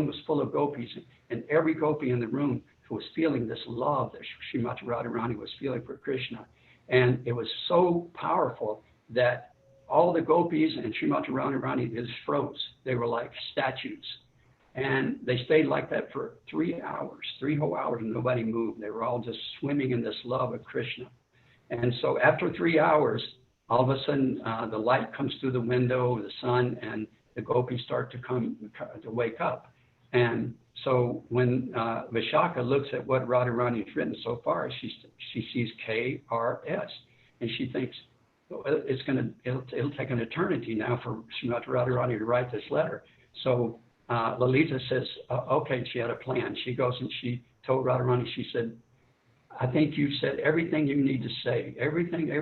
was full of gopis, and every gopi in the room was feeling this love that Srimati Radharani was feeling for Krishna. And it was so powerful that all the gopis and Srimati Radharani just froze. They were like statues. And they stayed like that for 3 hours, 3 whole hours, and nobody moved. They were all just swimming in this love of Krishna. And so after 3 hours, all of a sudden, the light comes through the window, the sun, and the gopis start to wake up. And so when Vishaka looks at what Radharani has written so far, she sees KRS, and she thinks, it'll take an eternity now for Srimati Radharani to write this letter. So Lalita says, okay, she had a plan. She goes and she told Radharani, she said, I think you've said everything you need to say,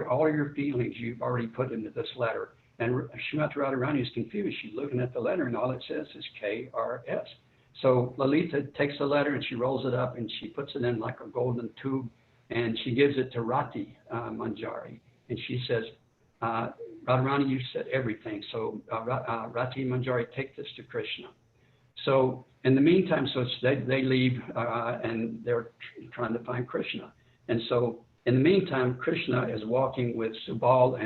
all your feelings you've already put into this letter. And Srimati Radharani is confused. She's looking at the letter, and all it says is KRS. So Lalita takes the letter, and she rolls it up, and she puts it in like a golden tube, and she gives it to Rati Manjari. And she says, Radharani, you said everything. So Rati Manjari, take this to Krishna. So in the meantime, they leave, and they're trying to find Krishna. And so in the meantime, Krishna is walking with Subal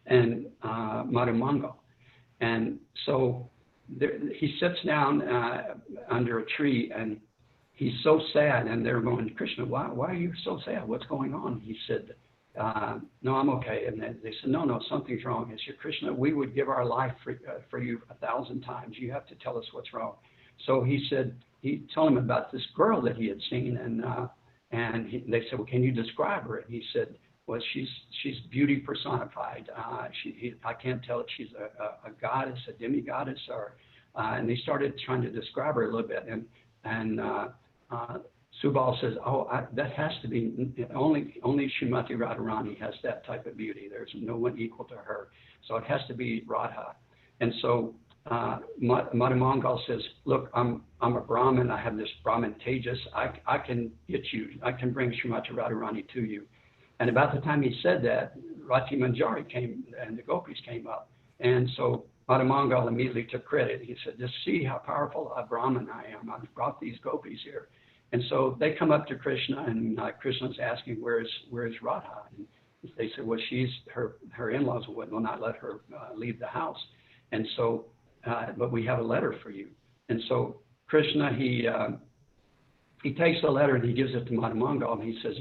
and Madhumangal. And so he sits down under a tree, and he's so sad. And they're going, Krishna, why are you so sad? What's going on? He said, no, I'm okay. And they said, no, something's wrong. He said, Krishna, we would give our life for you 1,000 times. You have to tell us what's wrong. So he said, he told him about this girl that he had seen, and they said, well, can you describe her? And he said, well, she's beauty personified. I can't tell if she's a goddess, a demigoddess, and they started trying to describe her a little bit. And Subal says, that has to be, only Srimati Radharani has that type of beauty. There's no one equal to her. So it has to be Radha. And so Madhumangal says, look, I'm a Brahmin. I have this Brahmin Tejas. I can bring Srimati Radharani to you. And about the time he said that, Rati Manjari came, and the gopis came up. And so Madhumangal immediately took credit. He said, just see how powerful a Brahmin I am. I've brought these gopis here. And so they come up to Krishna, and Krishna's asking, where's Radha? And they said, well, her in-laws will not let her leave the house. And so, but we have a letter for you. And so Krishna, he takes the letter and he gives it to Madhumangal, and he says,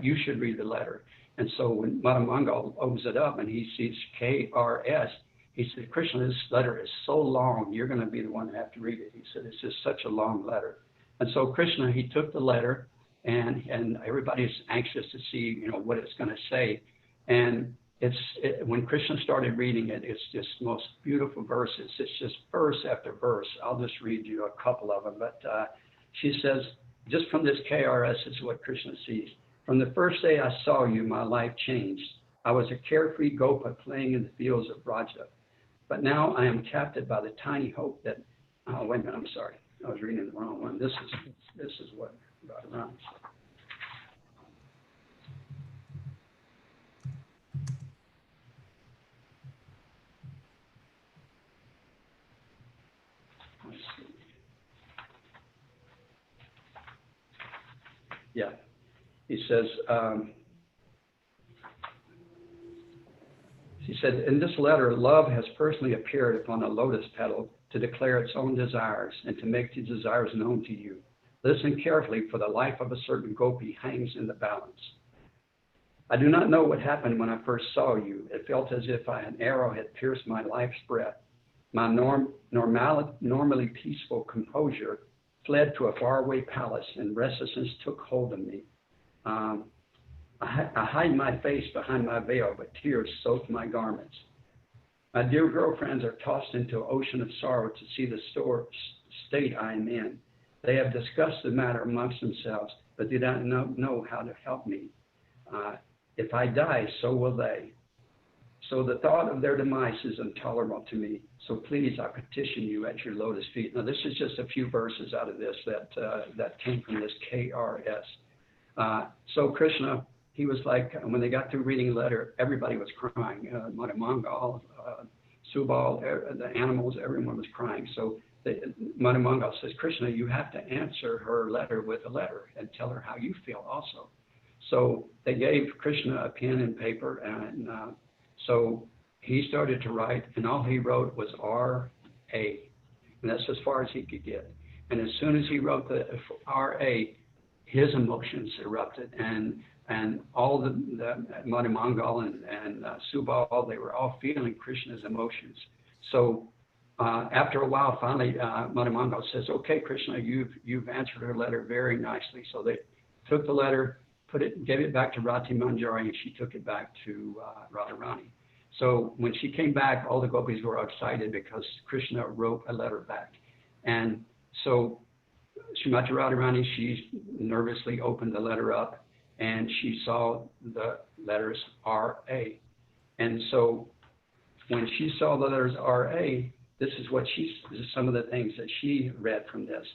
you should read the letter. And so when Madhumangal opens it up and he sees KRS, he said, Krishna, this letter is so long, you're going to be the one to have to read it. He said, it's just such a long letter. And so Krishna, he took the letter, and everybody's anxious to see, what it's going to say. And when Krishna started reading it, it's just the most beautiful verses. It's just verse after verse. I'll just read you a couple of them. But she says, just from this KRS is what Krishna sees. From the first day I saw you, my life changed. I was a carefree gopa playing in the fields of Braja. But now I am captured by the tiny hope that, wait a minute, I'm sorry. I was reading the wrong one. This is what Radharani said. Let's see. Yeah. He says, he said, in this letter, love has personally appeared upon a lotus petal to declare its own desires and to make these desires known to you. Listen carefully, for the life of a certain gopi hangs in the balance. I do not know what happened when I first saw you. It felt as if an arrow had pierced my life's breath. My normally peaceful composure fled to a faraway palace, and restlessness took hold of me. I hide my face behind my veil, but tears soak my garments. My dear girlfriends are tossed into an ocean of sorrow to see the state I am in. They have discussed the matter amongst themselves, but do not know how to help me. If I die, so will they. So the thought of their demise is intolerable to me. So please, I petition you at your lotus feet. Now, this is just a few verses out of this that came from this KRS. So Krishna, he was like, when they got through reading the letter, everybody was crying. Madhumangal, Subal, the animals, everyone was crying. So Mani Mangal says, Krishna, you have to answer her letter with a letter and tell her how you feel also. So they gave Krishna a pen and paper, and so he started to write, and all he wrote was R.A., and that's as far as he could get. And as soon as he wrote the R.A., his emotions erupted, and all the Mani Mangal and Subal, they were all feeling Krishna's emotions. So after a while, finally, Mani Mangal says, okay, Krishna, you've answered her letter very nicely. So they took the letter, gave it back to Rati Manjari, and she took it back to Radharani. So when she came back, all the gopis were excited because Krishna wrote a letter back. And so Srimati Radharani, she nervously opened the letter up, and she saw the letters R.A. And so when she saw the letters R.A., this is some of the things that she read from this.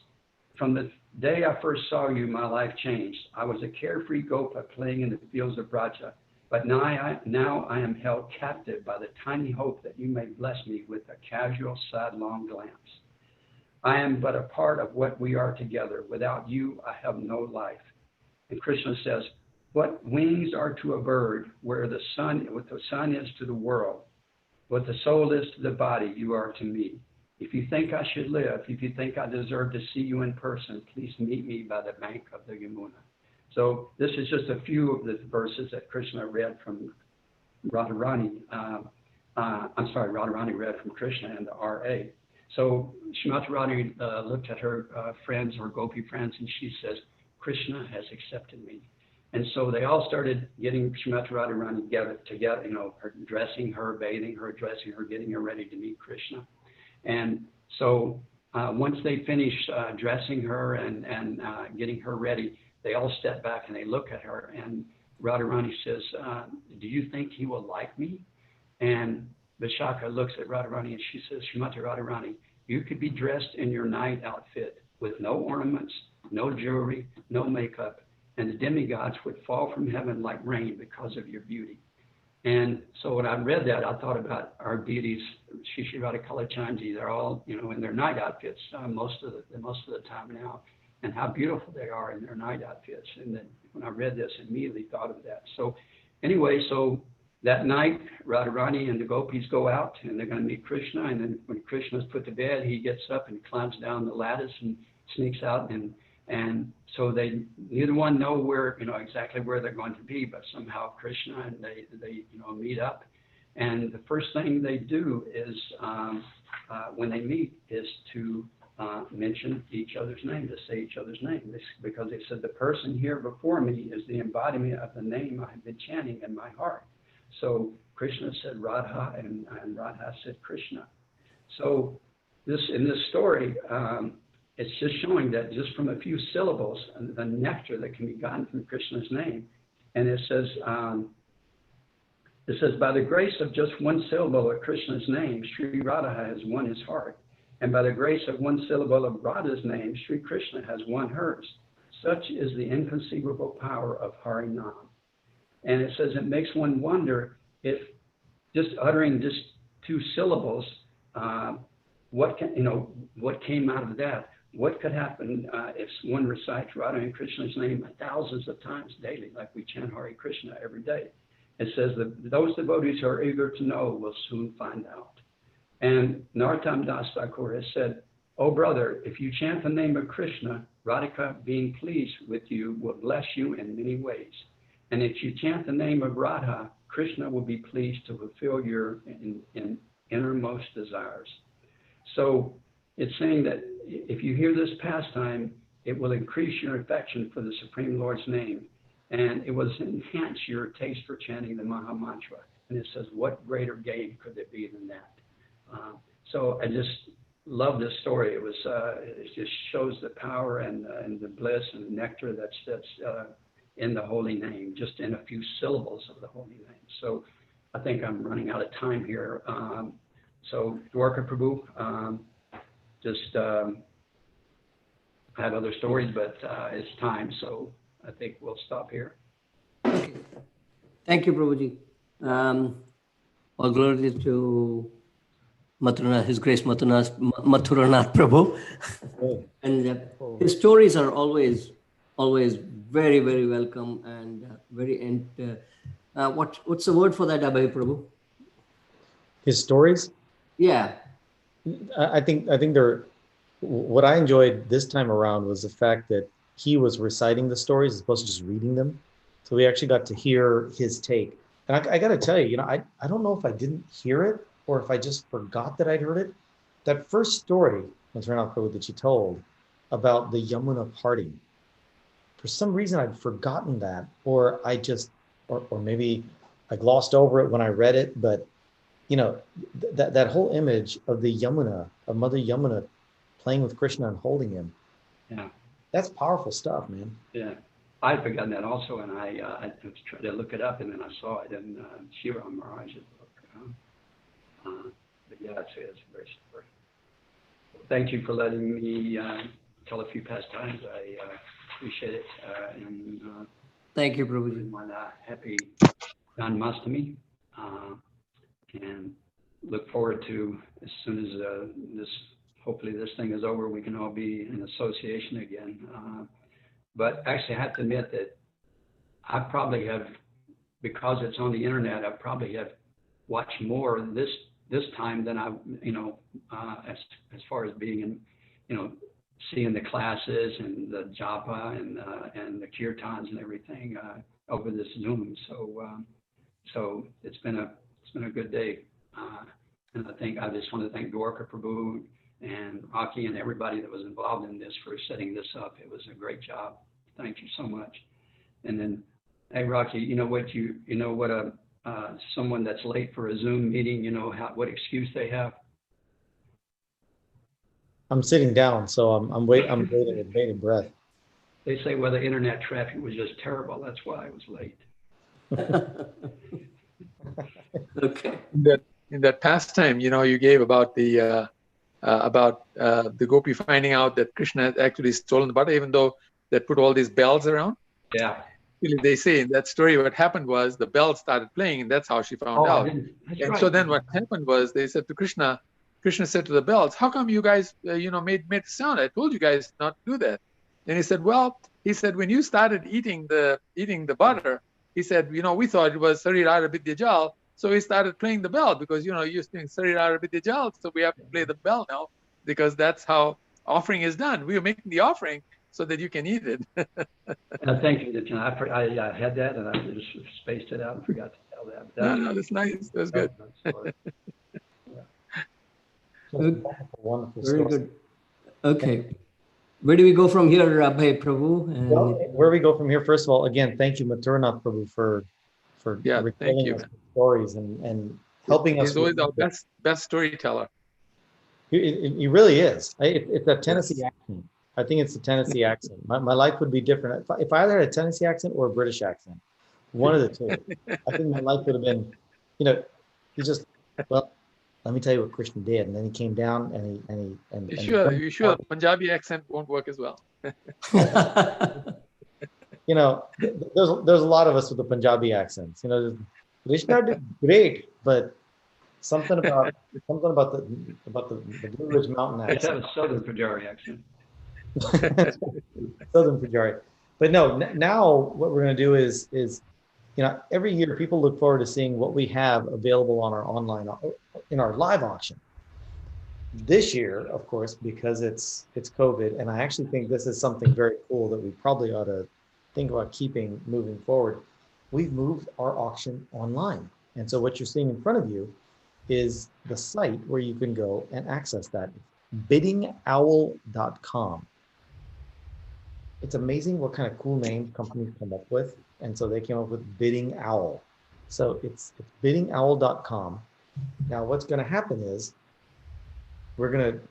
From the day I first saw you, my life changed. I was a carefree gopa playing in the fields of Braja, but now I am held captive by the tiny hope that you may bless me with a casual, sidelong glance. I am but a part of what we are together. Without you, I have no life. And Krishna says, what wings are to a bird, what the sun is to the world, what the soul is to the body, you are to me. If you think I should live, if you think I deserve to see you in person, please meet me by the bank of the Yamuna. So this is just a few of the verses that Krishna read from Radharani. Radharani read from Krishna and the R.A. So Srimati Radharani looked at her friends, her gopi friends, and she says, Krishna has accepted me. And so they all started getting Srimati Radharani together, her dressing her, bathing her, dressing her, getting her ready to meet Krishna. And so once they finished dressing her and getting her ready, they all step back and they look at her. And Radharani says, do you think he will like me? And Vishaka looks at Radharani and she says, Srimati Radharani, you could be dressed in your night outfit with no ornaments, no jewelry, no makeup, and the demigods would fall from heaven like rain because of your beauty. And so when I read that, I thought about our deities, Shri Radha Kalachandji. They're all, in their night outfits most of the time now, and how beautiful they are in their night outfits. And then when I read this, I immediately thought of that. So anyway, so that night, Radharani and the gopis go out, and they're going to meet Krishna. And then when Krishna's put to bed, he gets up and climbs down the lattice and sneaks out, and so they neither one know where, exactly where they're going to be, but somehow Krishna and they meet up. And the first thing they do is when they meet is to mention each other's name, to say each other's name, because they said the person here before me is the embodiment of the name I have been chanting in my heart. So Krishna said Radha, and Radha said Krishna. So in this story, it's just showing that just from a few syllables, the nectar that can be gotten from Krishna's name. And it says, by the grace of just one syllable of Krishna's name, Sri Radha has won his heart. And by the grace of one syllable of Radha's name, Sri Krishna has won hers. Such is the inconceivable power of Hari Nam. And it says it makes one wonder if just uttering just two syllables, what came out of that? What could happen if one recites Radha and Krishna's name thousands of times daily, like we chant Hare Krishna every day? It says that those devotees who are eager to know will soon find out. And Narottam Das Thakur has said, oh brother, if you chant the name of Krishna, Radhika, being pleased with you, will bless you in many ways. And if you chant the name of Radha, Krishna will be pleased to fulfill your innermost desires. So it's saying that if you hear this pastime, it will increase your affection for the Supreme Lord's name, and it will enhance your taste for chanting the Maha Mantra. And it says, what greater gain could there be than that? So I just love this story. It just shows the power and the bliss and the nectar that's in the holy name, just in a few syllables of the holy name. So I think I'm running out of time here. So Dwarka Prabhu, I have other stories, but it's time, so I think we'll stop here. Okay. Thank you, Prabhuji. All glory to Mathuranath, His Grace Mathuranath Prabhu. Oh. And his stories are always very, very welcome and what's the word for that, Abhay Prabhu? His stories? Yeah. I think they're, what I enjoyed this time around was the fact that he was reciting the stories as opposed to just reading them. So we actually got to hear his take. And I got to tell you, I don't know if I didn't hear it or if I just forgot that I'd heard it. That first story, Ms. Prabhu, that you told about the Yamuna parting, for some reason I'd forgotten that, or I just, or maybe I glossed over it when I read it, but that whole image of the Yamuna, of Mother Yamuna playing with Krishna and holding him. Yeah. That's powerful stuff, man. Yeah. I'd forgotten that also, and I was trying to look it up, and then I saw it in Giriraj Maharaj's book. But yeah, it's a great story. Well, thank you for letting me tell a few pastimes. I appreciate it. Thank you, Prabhuji. Happy Janmashtami. And look forward to, as soon as hopefully this thing is over, we can all be in association again. But actually, I have to admit that I probably have, because it's on the internet, I probably have watched more this time than I, as far as being in, seeing the classes and the japa and the kirtans and everything over this Zoom. So it's been a good day. And I just want to thank Dwarka Prabhu and Rocky and everybody that was involved in this for setting this up. It was a great job. Thank you so much. And then, hey Rocky, what someone that's late for a Zoom meeting, what excuse they have? I'm sitting down, so I'm waiting with bated breath. They say, well, the internet traffic was just terrible. That's why I was late. Okay. In that pastime, you gave about the gopi finding out that Krishna had actually stolen the butter, even though they put all these bells around. Yeah. They say in that story, what happened was the bells started playing, and that's how she found out. Right. So then what happened was they said to Krishna said to the bells, how come you guys, made the sound? I told you guys not to do that. And he said, when you started eating the butter, he said, we thought it was Sarirara Vidyajal. So he started playing the bell because, you're doing Sarirara Vidyajal. So we have to play the bell now because that's how offering is done. We were making the offering so that you can eat it. Thank you. I had that and I just spaced it out and forgot to tell that. No, that's nice. That's good. Wonderful Very story. good. Okay. Where do we go from here, Abhay Prabhu? Well, where we go from here, first of all, again, thank you, Mathuranath Prabhu, for thank you, us stories and helping us. He's always our best storyteller. He really is. It's a Tennessee accent. I think it's a Tennessee accent. My life would be different if I either had a Tennessee accent or a British accent. One of the two. I think my life would have been, he just, well, let me tell you what Krishna did, and then he came down and You sure Punjabi accent won't work as well? There's a lot of us with the Punjabi accents. Krishna did great, but something about the Blue Ridge Mountain accent. It's have a Southern Punjabi accent. Southern Punjabi. But no, now what we're going to do is every year people look forward to seeing what we have available on our online, in our live auction. This year, of course, because it's COVID, and I actually think this is something very cool that we probably ought to think about keeping moving forward. We've moved our auction online. And so what you're seeing in front of you is the site where you can go and access that, biddingowl.com. It's amazing what kind of cool names companies come up with. And so they came up with Bidding Owl. So it's biddingowl.com. Now what's going to happen is we're going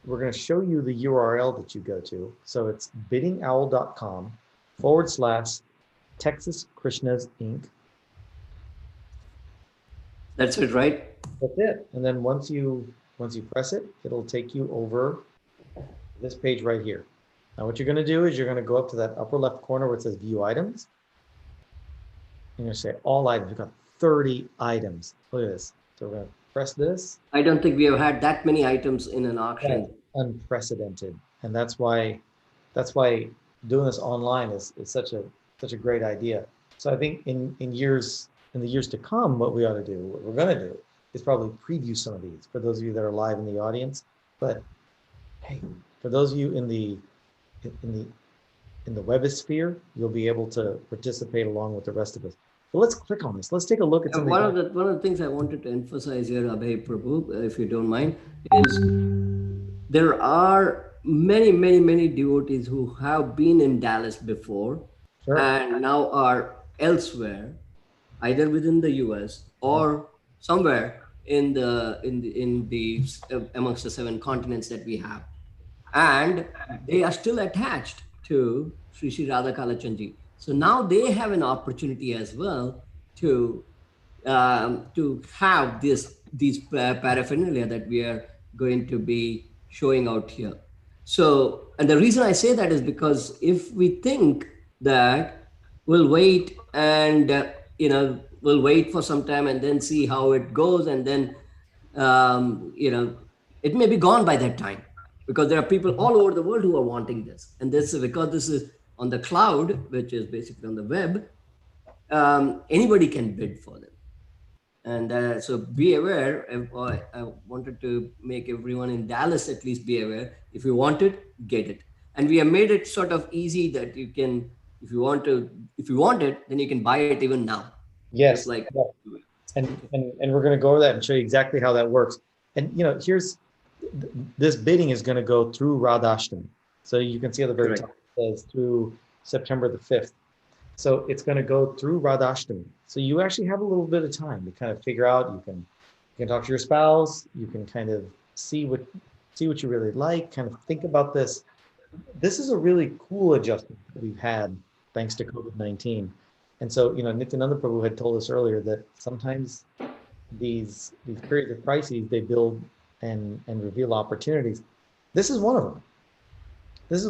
to show you the URL that you go to. So it's biddingowl.com/Texas Krishnas Inc. That's it, right? That's it. And then once you press it, it'll take you over this page right here. Now what you're going to do is you're going to go up to that upper left corner where it says View Items. And you're going to say All Items. We've got 30 items. Look at this. So we're going to press this. I don't think we have had that many items in an auction. Unprecedented. And that's why doing this online is such a great idea. So I think in the years to come, what we're gonna do is probably preview some of these for those of you that are live in the audience. But hey, for those of you in the webosphere, you'll be able to participate along with the rest of us. But let's click on this. Let's take a look at some One of the things I wanted to emphasize here, Abhay Prabhu, if you don't mind, is there are many devotees who have been in Dallas before Sure. and now are elsewhere, either within the US or somewhere in the amongst the 7 continents that we have, and they are still attached to Sri Sri Radha Kalachandji. So now they have an opportunity as well to have these paraphernalia that we are going to be showing out here. So, and the reason I say that is because if we think that we'll wait and we'll wait for some time and then see how it goes, and then it may be gone by that time, because there are people all over the world who are wanting this, and this is because this is on the cloud, which is basically on the web. Anybody can bid for them. And so be aware. I wanted to make everyone in Dallas at least be aware. If you want it, get it. And we have made it sort of easy that you can, if you want it, then you can buy it even now. Yes. Just like, and we're going to go over that and show you exactly how that works. And here's this bidding is going to go through Radhashtami. So you can see at the very top it says through September the 5th. So it's going to go through Radhashtami. So you actually have a little bit of time to kind of figure out. You can talk to your spouse. You can kind of see what you really like. Kind of think about this. This is a really cool adjustment that we've had thanks to COVID-19. And so Nityananda Prabhu had told us earlier that sometimes these periods of crises, they build and reveal opportunities. This is one of them. It's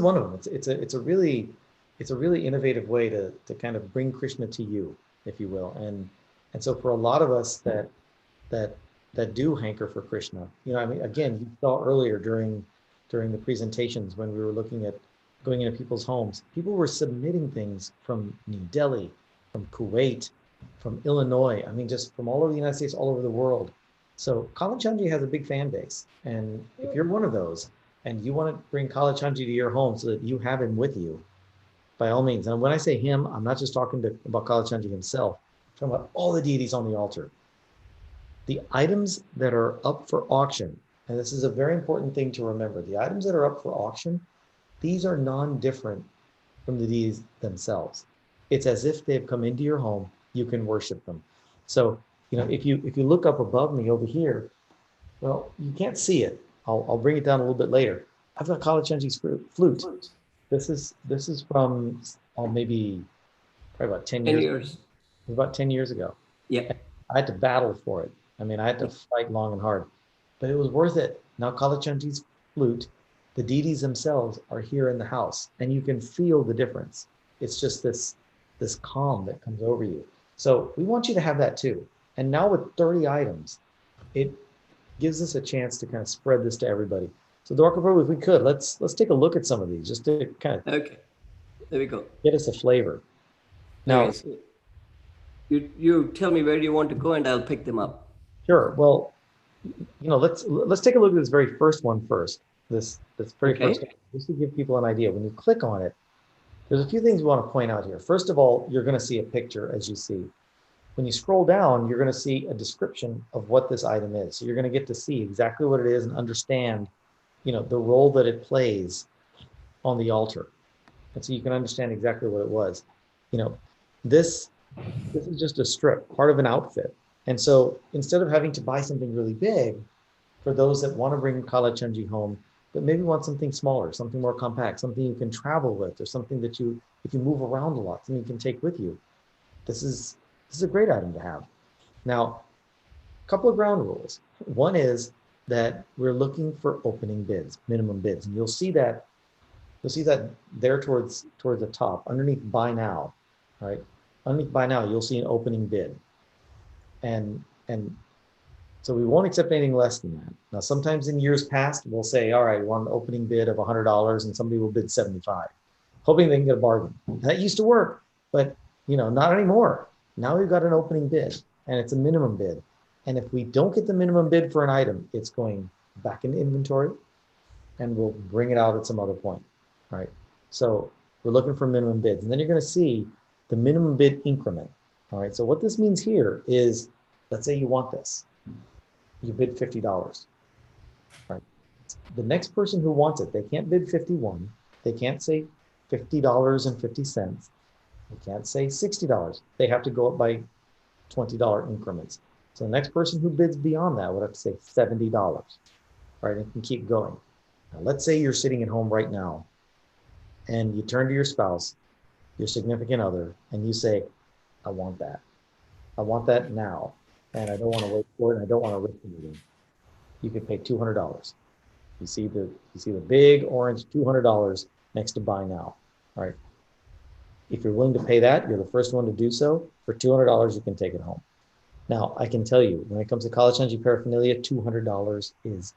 a really innovative way to kind of bring Krishna to you, if you will. And so for a lot of us that do hanker for Krishna, again, you saw earlier during the presentations when we were looking at going into people's homes, people were submitting things from New Delhi, from Kuwait, from Illinois, just from all over the United States, all over the world. So Kalachandji has a big fan base. And if you're one of those and you want to bring Kalachandji to your home so that you have him with you, by all means. And when I say him, I'm not just talking about Kalachandji himself. I'm talking about all the deities on the altar. The items that are up for auction, and this is a very important thing to remember, the items that are up for auction, these are non-different from the deities themselves. It's as if they've come into your home, you can worship them. So, if you look up above me over here, well, you can't see it. I'll bring it down a little bit later. I've got Kalachandji's flute. This is from maybe probably about 10 years. About 10 years ago. Yeah. I had to battle for it. I had to fight long and hard, but it was worth it. Now Kalachandji's flute, the deities themselves are here in the house, and you can feel the difference. It's just this calm that comes over you. So we want you to have that too. And now with 30 items, it gives us a chance to kind of spread this to everybody. So Dwarka Prabhu, if we could, let's take a look at some of these just to kind of okay, there we go. Get us a flavor. Now, you tell me where you want to go, and I'll pick them up. Sure. Well, let's take a look at this very first one first. This very first one, just to give people an idea. When you click on it, there's a few things we want to point out here. First of all, you're going to see a picture as you see. When you scroll down, you're going to see a description of what this item is. So you're going to get to see exactly what it is and understand, the role that it plays on the altar. And so you can understand exactly what it was. This is just a strip, part of an outfit. And so instead of having to buy something really big, for those that want to bring Kalachandji home, but maybe want something smaller, something more compact, something you can travel with, or something that if you move around a lot, something you can take with you. This is a great item to have. Now, a couple of ground rules. One is that we're looking for opening bids, minimum bids. And you'll see that there towards the top, underneath buy now, right? Underneath buy now, you'll see an opening bid. And So we won't accept anything less than that. Now, sometimes in years past, we'll say, all right, we want an opening bid of $100 and somebody will bid 75, hoping they can get a bargain. And that used to work, but not anymore. Now we've got an opening bid and it's a minimum bid. And if we don't get the minimum bid for an item, it's going back into inventory and we'll bring it out at some other point. All right. So we're looking for minimum bids. And then you're going to see the minimum bid increment. All right. So what this means here is, let's say you want this. You bid $50. Right. The next person who wants it, they can't bid 51. They can't say $50.50. They can't say $60. They have to go up by $20 increments. So the next person who bids beyond that would have to say $70. Right, and can keep going. Now, let's say you're sitting at home right now and you turn to your spouse, your significant other, and you say, I want that. I want that now. And I don't want to wait for it. And I don't want to risk anything. You could pay $200. You see the big orange $200 next to buy now. All right. If you're willing to pay that, you're the first one to do so. For $200, you can take it home. Now, I can tell you, when it comes to college energy paraphernalia, $200 is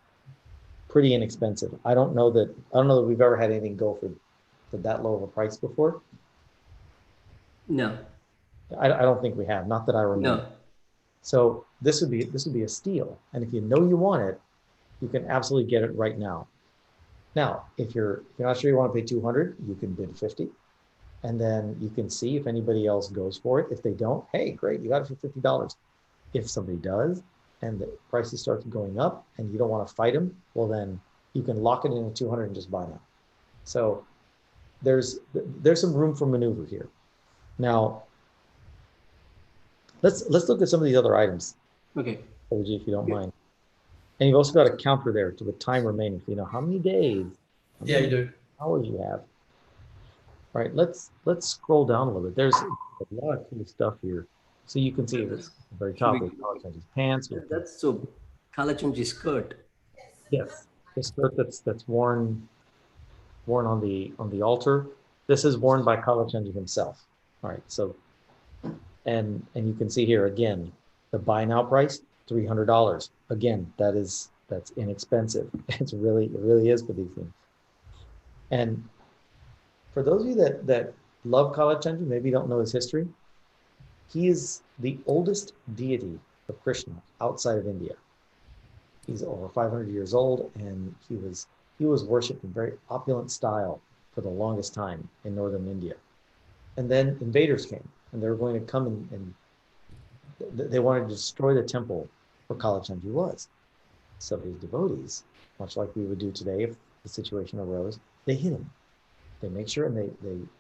pretty inexpensive. I don't know that we've ever had anything go for that low of a price before. No. I don't think we have. Not that I remember. No. So this would be a steal. And if you know you want it, you can absolutely get it right now. Now, if you're not sure you want to pay 200, you can bid 50. And then you can see if anybody else goes for it. If they don't, hey, great, you got it for $50. If somebody does, and the prices start going up and you don't want to fight them, well, then you can lock it in at 200 and just buy now. So there's some room for maneuver here. Now, let's look at some of these other items. Okay. OG, if you don't mind. And you've also got a counter there to the time remaining. So you know how many days, Yeah, you do. hours you have. All right, let's scroll down a little bit. There's a lot of cool stuff here. So you can see this at the very top of Kalachandji's pants. That's so Kalachandji's skirt. Yes, the skirt that's worn on the altar. This is worn by Kalachandji himself. All right, so and you can see here again the buy now price $300. Again, that's inexpensive. It really is for these things. And for those of you that love Kalachandji, maybe don't know his history, he is the oldest deity of Krishna outside of India. He's over 500 years old, and he was worshipped in very opulent style for the longest time in northern India. And then invaders came, and they were going to come and they wanted to destroy the temple where Kalachandji was. So his devotees, much like we would do today if the situation arose, they hid him. They make sure, and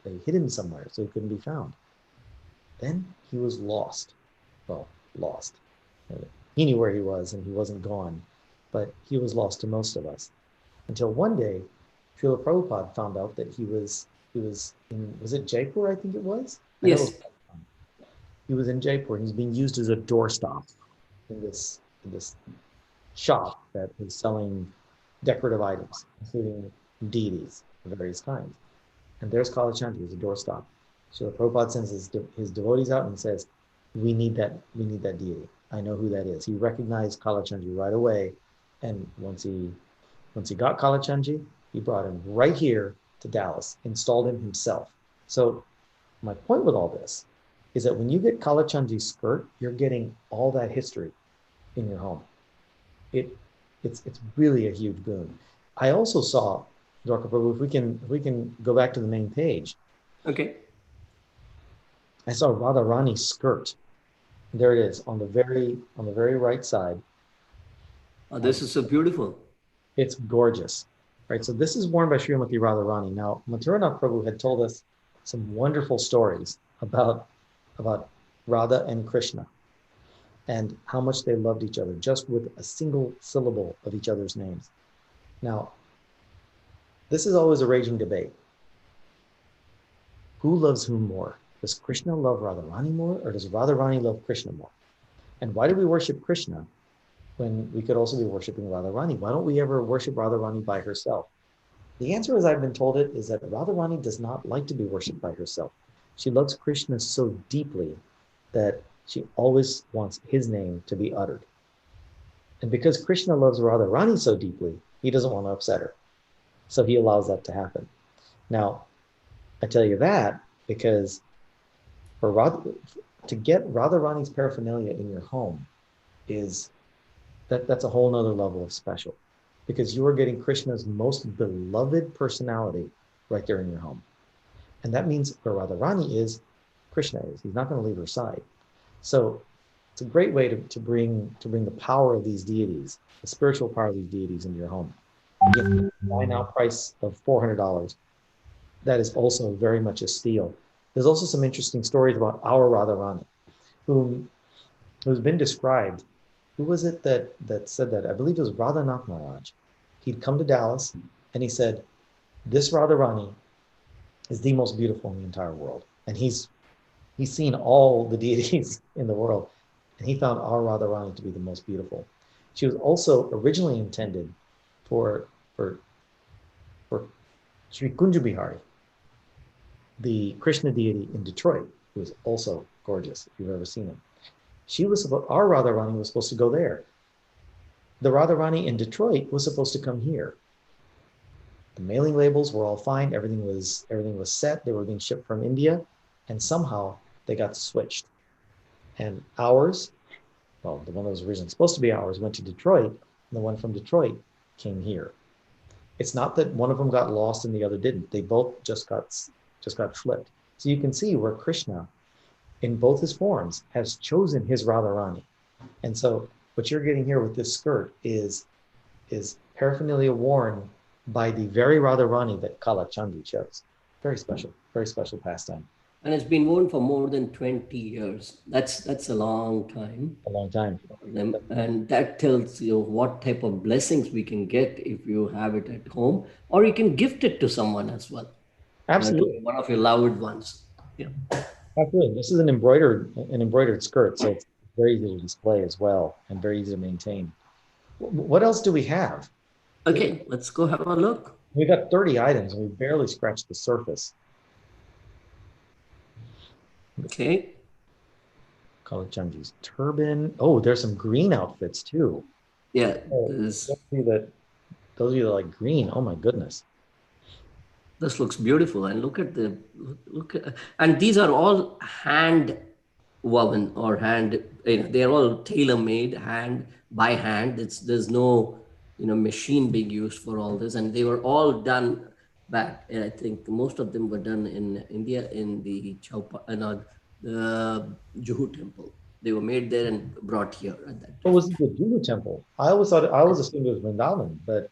they hid him somewhere so he couldn't be found. Then he was lost. Well, lost. He knew where he was and he wasn't gone, but he was lost to most of us. Until one day, Srila Prabhupada found out that he was in, was it Jaipur, I think it was? Yes. He was in Jaipur and he's being used as a doorstop in this shop that is selling decorative items, including deities of various kinds. And there's Kalachandji as a doorstop. So Prabhupada sends his devotees out and says, we need that deity. I know who that is. He recognized Kalachandji right away. And once he got Kalachandji, he brought him right here to Dallas, installed him himself. So my point with all this is that when you get Kalachandji's skirt, you're getting all that history in your home. It's really a huge boon. I also saw, Dwarka Prabhu, if we can go back to the main page. Okay. I saw Radharani's skirt. There it is on the very right side. Oh, this is so beautiful. It's gorgeous, right? So this is worn by Srimati Radharani. Now, Mathuranath Prabhu had told us some wonderful stories about Radha and Krishna and how much they loved each other just with a single syllable of each other's names. Now, this is always a raging debate. Who loves whom more? Does Krishna love Radharani more, or does Radharani love Krishna more? And why do we worship Krishna when we could also be worshiping Radharani? Why don't we ever worship Radharani by herself? The answer, as I've been told it, is that Radharani does not like to be worshipped by herself. She loves Krishna so deeply that she always wants his name to be uttered. And because Krishna loves Radharani so deeply, he doesn't want to upset her. So he allows that to happen. Now, I tell you that because for to get Radharani's paraphernalia in your home is that's a whole nother level of special, because you are getting Krishna's most beloved personality right there in your home. And that means where Radharani is, Krishna is. He's not going to leave her side. So it's a great way to bring the power of these deities, the spiritual power of these deities into your home. Again, buy now price of $400. That is also very much a steal. There's also some interesting stories about our Radharani, who's been described. Who was it that said that? I believe it was Giriraj Maharaj. He'd come to Dallas and he said, this Radharani is the most beautiful in the entire world. And he's seen all the deities in the world, and he found our Radharani to be the most beautiful. She was also originally intended for Sri Kunja Bihari, the Krishna deity in Detroit, who is also gorgeous, if you've ever seen him. Our Radharani was supposed to go there. The Radharani in Detroit was supposed to come here. The mailing labels were all fine. Everything was set. They were being shipped from India, and somehow they got switched. And ours, well, the one that was originally supposed to be ours went to Detroit, and the one from Detroit came here. It's not that one of them got lost and the other didn't. They both just got flipped. So you can see where Krishna, in both his forms, has chosen his Radharani. And so what you're getting here with this skirt is paraphernalia worn by the very Radharani that Kalachandi chose. Very special pastime. And it's been worn for more than 20 years. That's a long time. A long time. And that tells you what type of blessings we can get if you have it at home, or you can gift it to someone as well. Absolutely. One of your loved ones. Yeah. Absolutely. This is an embroidered skirt, so it's very easy to display as well and very easy to maintain. What else do we have? Okay, let's go have a look. We got 30 items and we barely scratched the surface. Okay. Kalachanji's turban. Oh, there's some green outfits too. Yeah. Those of you that like green, oh my goodness. This looks beautiful. And and these are all hand woven or they're all tailor-made by hand. There's no machine being used for all this, and they were all done back. And I think most of them were done in India in the the Juhu temple. They were made there and brought here at that time. What was it, the Juhu temple? I always assumed it was Vrindavan, but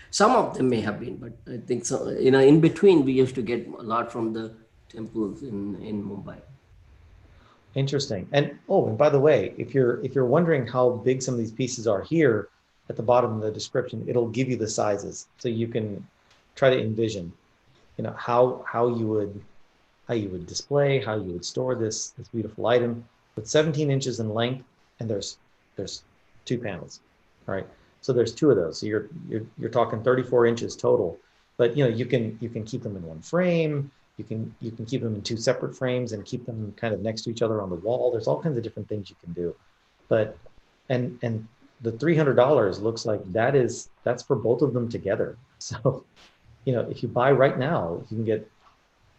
some of them may have been, but I think so. In between, we used to get a lot from the temples in Mumbai. Interesting. And by the way, if you're wondering how big some of these pieces are here, at the bottom of the description, it'll give you the sizes, so you can try to envision, how you would display, how you would store this beautiful item. With 17 inches in length, and there's 2 panels, right? So there's 2 of those. So you're talking 34 inches total. But you can keep them in one frame. You can keep them in 2 separate frames and keep them kind of next to each other on the wall. There's all kinds of different things you can do. But and the $300 looks like that's for both of them together. So, if you buy right now, you can get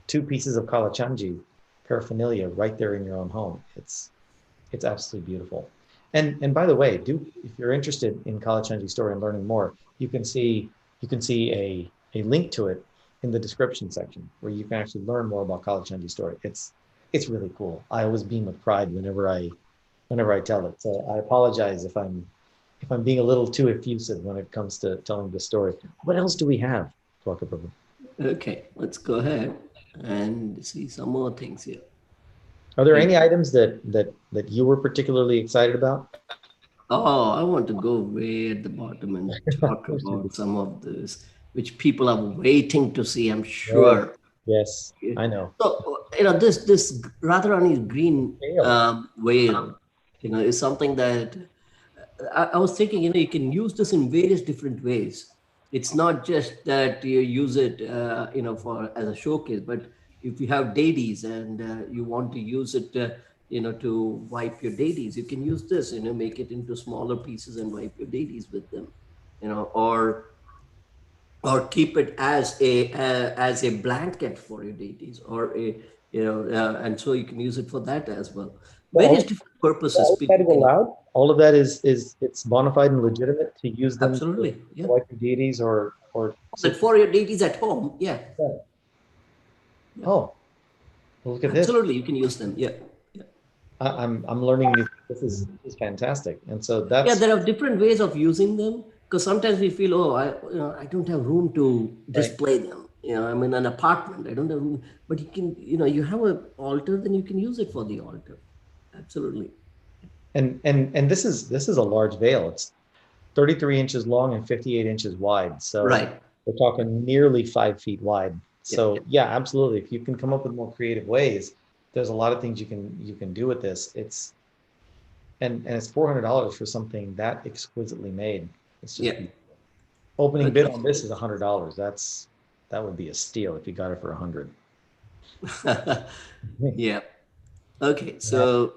2 pieces of Kalachanji paraphernalia right there in your own home. It's absolutely beautiful. And by the way, if you're interested in Kalachanji's story and learning more, you can see a link to it in the description section where you can actually learn more about Kalachanji's story. It's really cool. I always beam with pride whenever I tell it. So I apologize if I'm being a little too effusive when it comes to telling the story. What else do we have, Dwaka Prabhu? Okay, let's go ahead and see some more things here. Are there any items that you were particularly excited about? Oh, I want to go way at the bottom and talk about some of this, which people are waiting to see, I'm sure. Yes, I know. So, this Radharani's green veil, is something that I was thinking, you can use this in various different ways. It's not just that you use it, as a showcase, but if you have deities and you want to use it to wipe your deities. You can use this, make it into smaller pieces and wipe your deities with them, or keep it as a blanket for your deities, or and so you can use it for that as well. Various different purposes All of that people is can. allowed. All of that is it's bona fide and legitimate to use them Absolutely, to yeah. wipe your deities or. But for your deities at home, yeah. Oh, well, look at this. Absolutely, you can use them. Yeah. I'm learning new. This is fantastic, and so that's. Yeah, there are different ways of using them, because sometimes we feel, oh, I don't have room to display them. I'm in an apartment, I don't have room, but you can, you have an altar, then you can use it for the altar. Absolutely. And this is a large veil. It's 33 inches long and 58 inches wide. So right. We're talking nearly 5 feet wide. So yeah, absolutely. If you can come up with more creative ways, there's a lot of things you can do with this. It's it's $400 for something that exquisitely made. It's just opening bid on this is $100. That would be a steal if you got it for $100. Yeah. Okay, so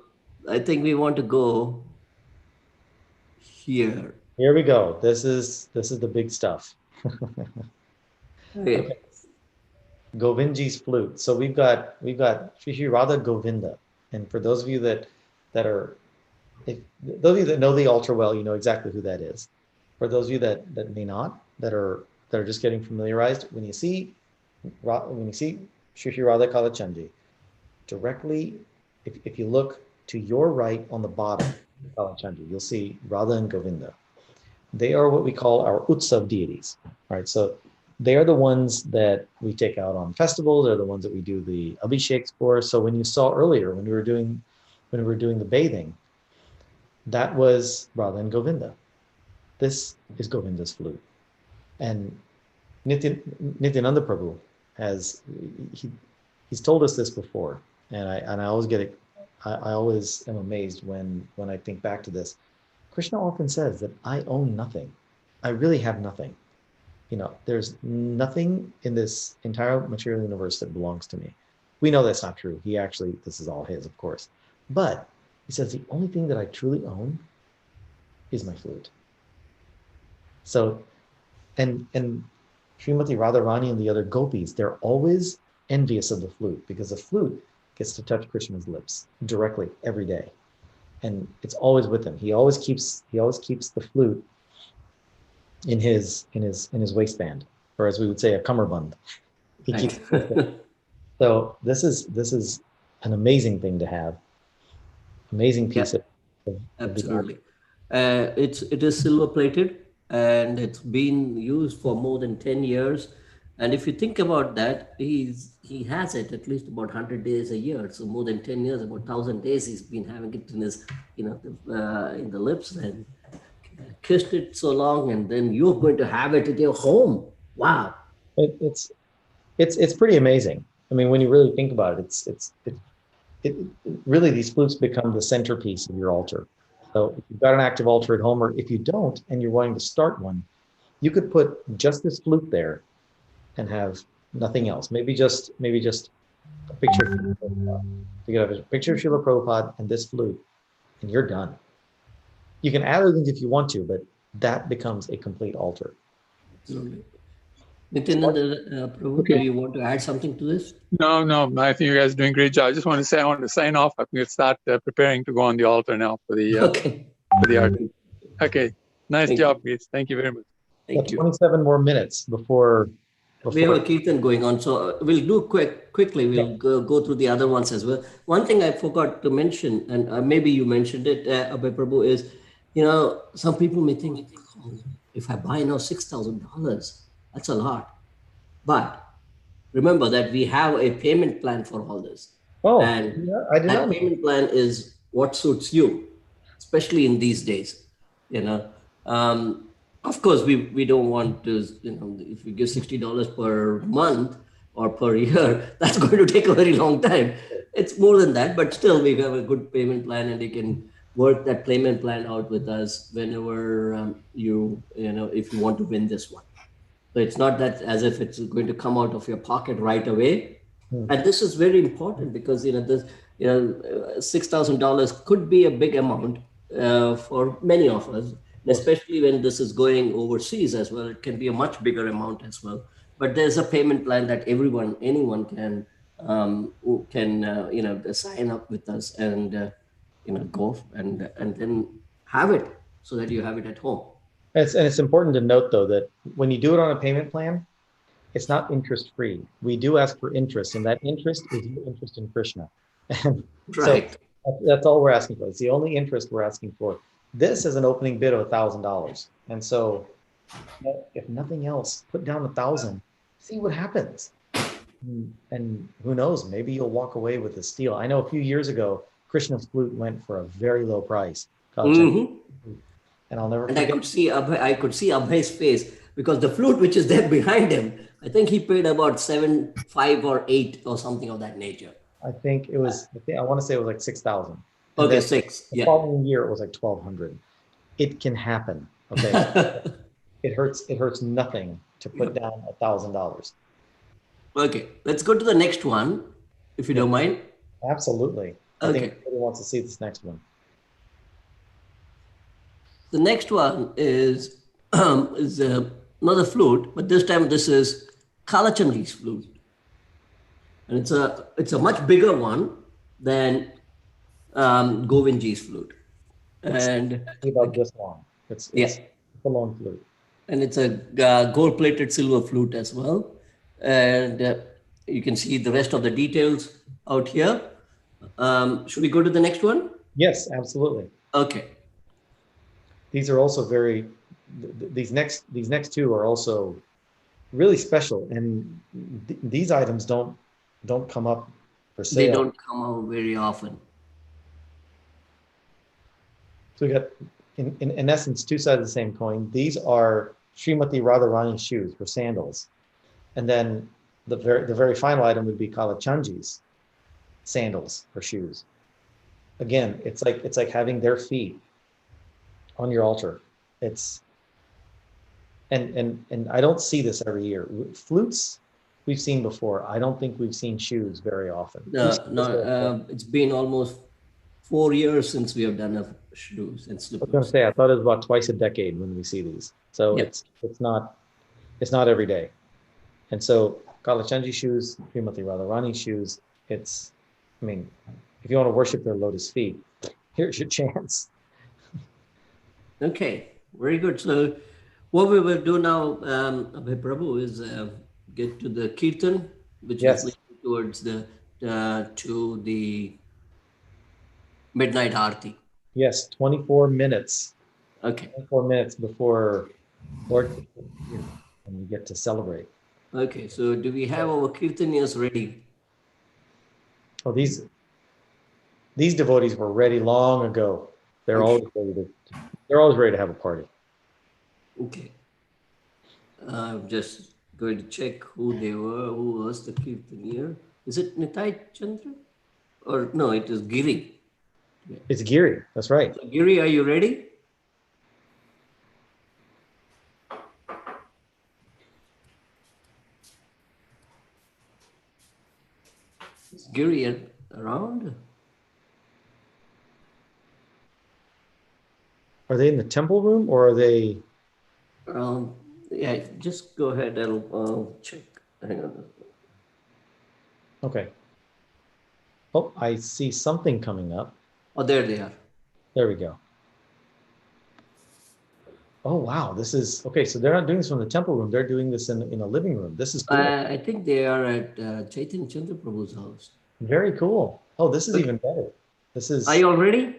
I think we want to go here. Here we go. This is the big stuff. Okay. Govindji's flute. So we've got Shri Radha Govinda, and for those of you that are, those of you that know the altar well, you know exactly who that is. For those of you that may not, that are just getting familiarized, when you see Shri Radha Kalachandji, directly, if you look to your right on the bottom of Kalachandji, you'll see Radha and Govinda. They are what we call our Utsav deities, right? So they are the ones that we take out on festivals. They're the ones that we do the abhisheks for. So when you saw earlier, when we were doing the bathing, that was Radha and Govinda. This is Govinda's flute. And Nityananda Prabhu he's told us this before, and I always get it. I always am amazed when I think back to this. Krishna often says that I own nothing. I really have nothing. There's nothing in this entire material universe that belongs to me. We know that's not true. This is all his, of course. But he says the only thing that I truly own is my flute. So, and Srimati Radharani and the other gopis, they're always envious of the flute, because the flute gets to touch Krishna's lips directly every day. And it's always with him. He always keeps the flute in his waistband, or as we would say, a cummerbund. He keeps it. So this is an amazing thing to have. Amazing piece of absolutely. It is silver plated, and it's been used for more than 10 years. And if you think about that, he has it at least about 100 days a year. So more than 10 years, about 1,000 days, he's been having it in his, in the lips, and kissed it so long, and then you're going to have it at your home. Wow. It's pretty amazing. I mean, when you really think about it, it really, these flutes become the centerpiece of your altar. So if you've got an active altar at home, or if you don't and you're wanting to start one, you could put just this flute there and have nothing else. Maybe just a picture of Srila Prabhupada. You could have a picture of Srila Prabhupada and this flute, and you're done. You can add other things if you want to, but that becomes a complete altar. Absolutely. Nityananda Prabhu, do you want to add something to this? No, I think you guys are doing a great job. I just want to say, I want to sign off. I'm going to start preparing to go on the altar now for the for the art. Okay, nice job, guys. Thank you very much. Thank you. 27 more minutes before. We have a Kirtan going on, so we'll do quickly. We'll go through the other ones as well. One thing I forgot to mention, and maybe you mentioned it, Abhay Prabhu, is, some people may think, oh, if I buy now $6,000, that's a lot. But remember that we have a payment plan for all this. Oh, and yeah, I did that not. Payment plan is what suits you, especially in these days. Of course, we don't want to, if we give $60 per month or per year, that's going to take a very long time. It's more than that, but still we have a good payment plan, and you can work that payment plan out with us whenever if you want to win this one. So it's not that as if it's going to come out of your pocket right away. And this is very important, because $6,000 could be a big amount for many of us, especially when this is going overseas as well. It can be a much bigger amount as well. But there's a payment plan that anyone can sign up with us and go and then have it so that you have it at home. And it's important to note though that when you do it on a payment plan, it's not interest free. We do ask for interest, and that interest is your interest in Krishna. And so Right. that's all we're asking for. It's the only interest we're asking for. This is an opening bid of $1,000. And so if nothing else, put down 1,000, see what happens. And who knows, maybe you'll walk away with a steal. I know a few years ago, Krishna's flute went for a very low price. Mm-hmm. And I'll never And forget. I could see Abhay's face because the flute which is there behind him, I think he paid about 7, 5 or 8 or something of that nature. I think it was, I want to say it was like 6,000. Okay, 6. The Yeah. following year it was like 1,200. It can happen. Okay. It hurts nothing to put down $1,000. Okay, let's go to the next one, if you don't mind. Absolutely. I think everybody wants to see this next one. The next one is another flute, but this time this is Kalachandji's flute, and it's a much bigger one than Govindji's flute, and about this long. It's a long flute, and it's a gold-plated silver flute as well, and you can see the rest of the details out here. Should we go to the next one? Yes, absolutely. Okay. These are also these next two are also really special, and these items don't come up for sale. They don't come out very often. So we got, in essence, two sides of the same coin. These are Srimati Radharani shoes for sandals, and then the very final item would be Kalachandji's sandals for shoes. Again, it's like having their feet on your altar. It's and I don't see this every year. Flutes we've seen before. I don't think we've seen shoes very often. No, it's been almost 4 years since we have done shoes and slippers. I was going to say, I thought it was about twice a decade when we see these. So it's not every day. And so Kalachandji shoes, Srimati Radharani shoes, if you want to worship their lotus feet, here's your chance. Okay, very good. So what we will do now, Abhay Prabhu, is get to the Kirtan, which is leading towards to the midnight Aarti. Yes, 24 minutes. Okay. 24 minutes before Lord, and we get to celebrate. Okay, so do we have our Kirtanias ready? Oh, these devotees were ready long ago. They're always ready to have a party. Okay. I'm just going to check who they were. Who was the Kirtanier? Is it Nitai Chandra? Or no, it is Giri. Yeah. It's Giri. That's right. So, Giri, are you ready? Is Giri around? Are they in the temple room or are they? Yeah, just go ahead and I'll check. Hang on. Okay. Oh, I see something coming up. Oh, there they are. There we go. Oh, wow. This is, okay, so they're not doing this from the temple room. They're doing this in a living room. This is cool. I think they are at Chaitanya Chandra Prabhu's house. Very cool. Oh, this is even better. This is. Are you all ready?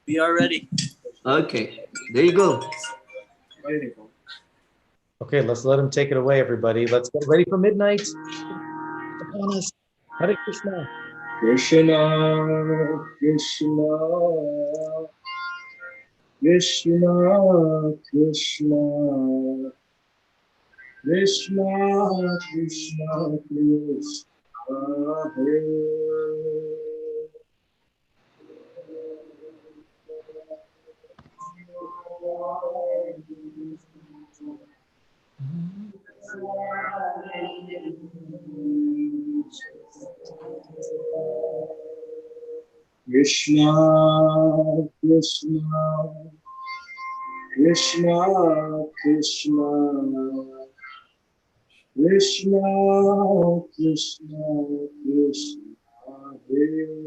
We are ready. Okay, there you go. Ready to go. Okay, let's let him take it away, everybody. Let's get ready for midnight. Upon us. Hare Krishna. Krishna, Krishna, Krishna, Krishna, Krishna, Krishna, Krishna, Hare. Krishna, Krishna, Krishna, Krishna, Krishna, Krishna, Krishna, Hare.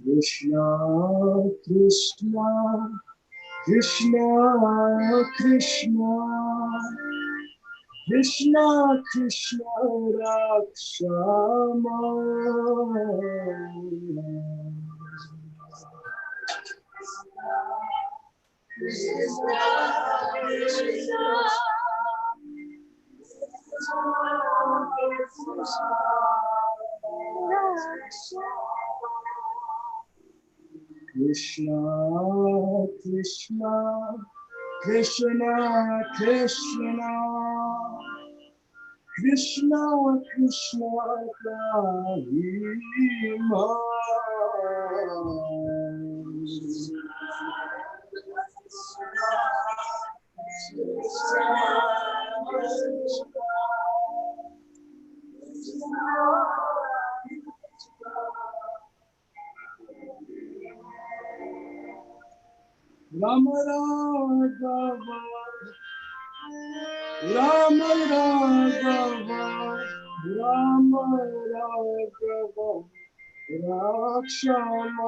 Krishna, Krishna, Krishna, Krishna, Krishna, Krishna, Rakshama. Krishna, Krishna, Krishna, Krishna, Krishna, Krishna, Krishna, Rama Raghava, Rama Raghava, Rama Raghava, Rakshamam.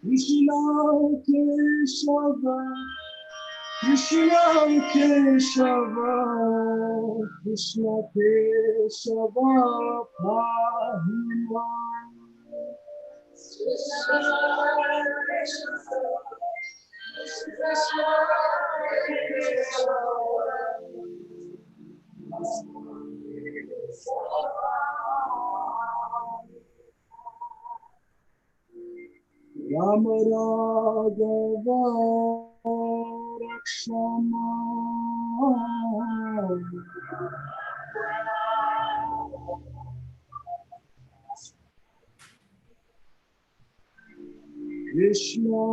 Krishna Keshava, Krishna Keshava, Krishna Keshava, Pahima. Rama Raghava, Rakshama. Krishna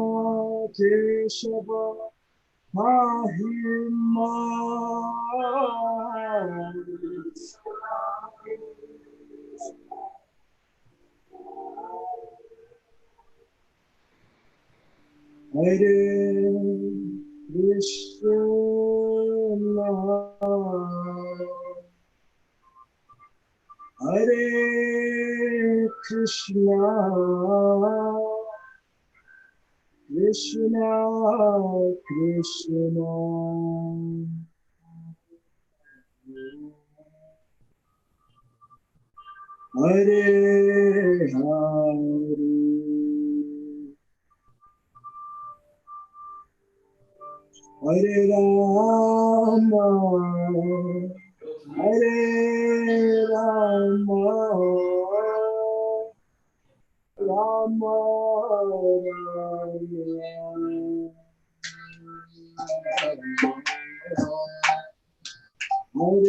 Keshava, Pahima. Hare Krishna, Hare Krishna, Krishna Krishna, Hare Hare. Hare Rama, Hare Rama, Rama Rama, Hare Hare.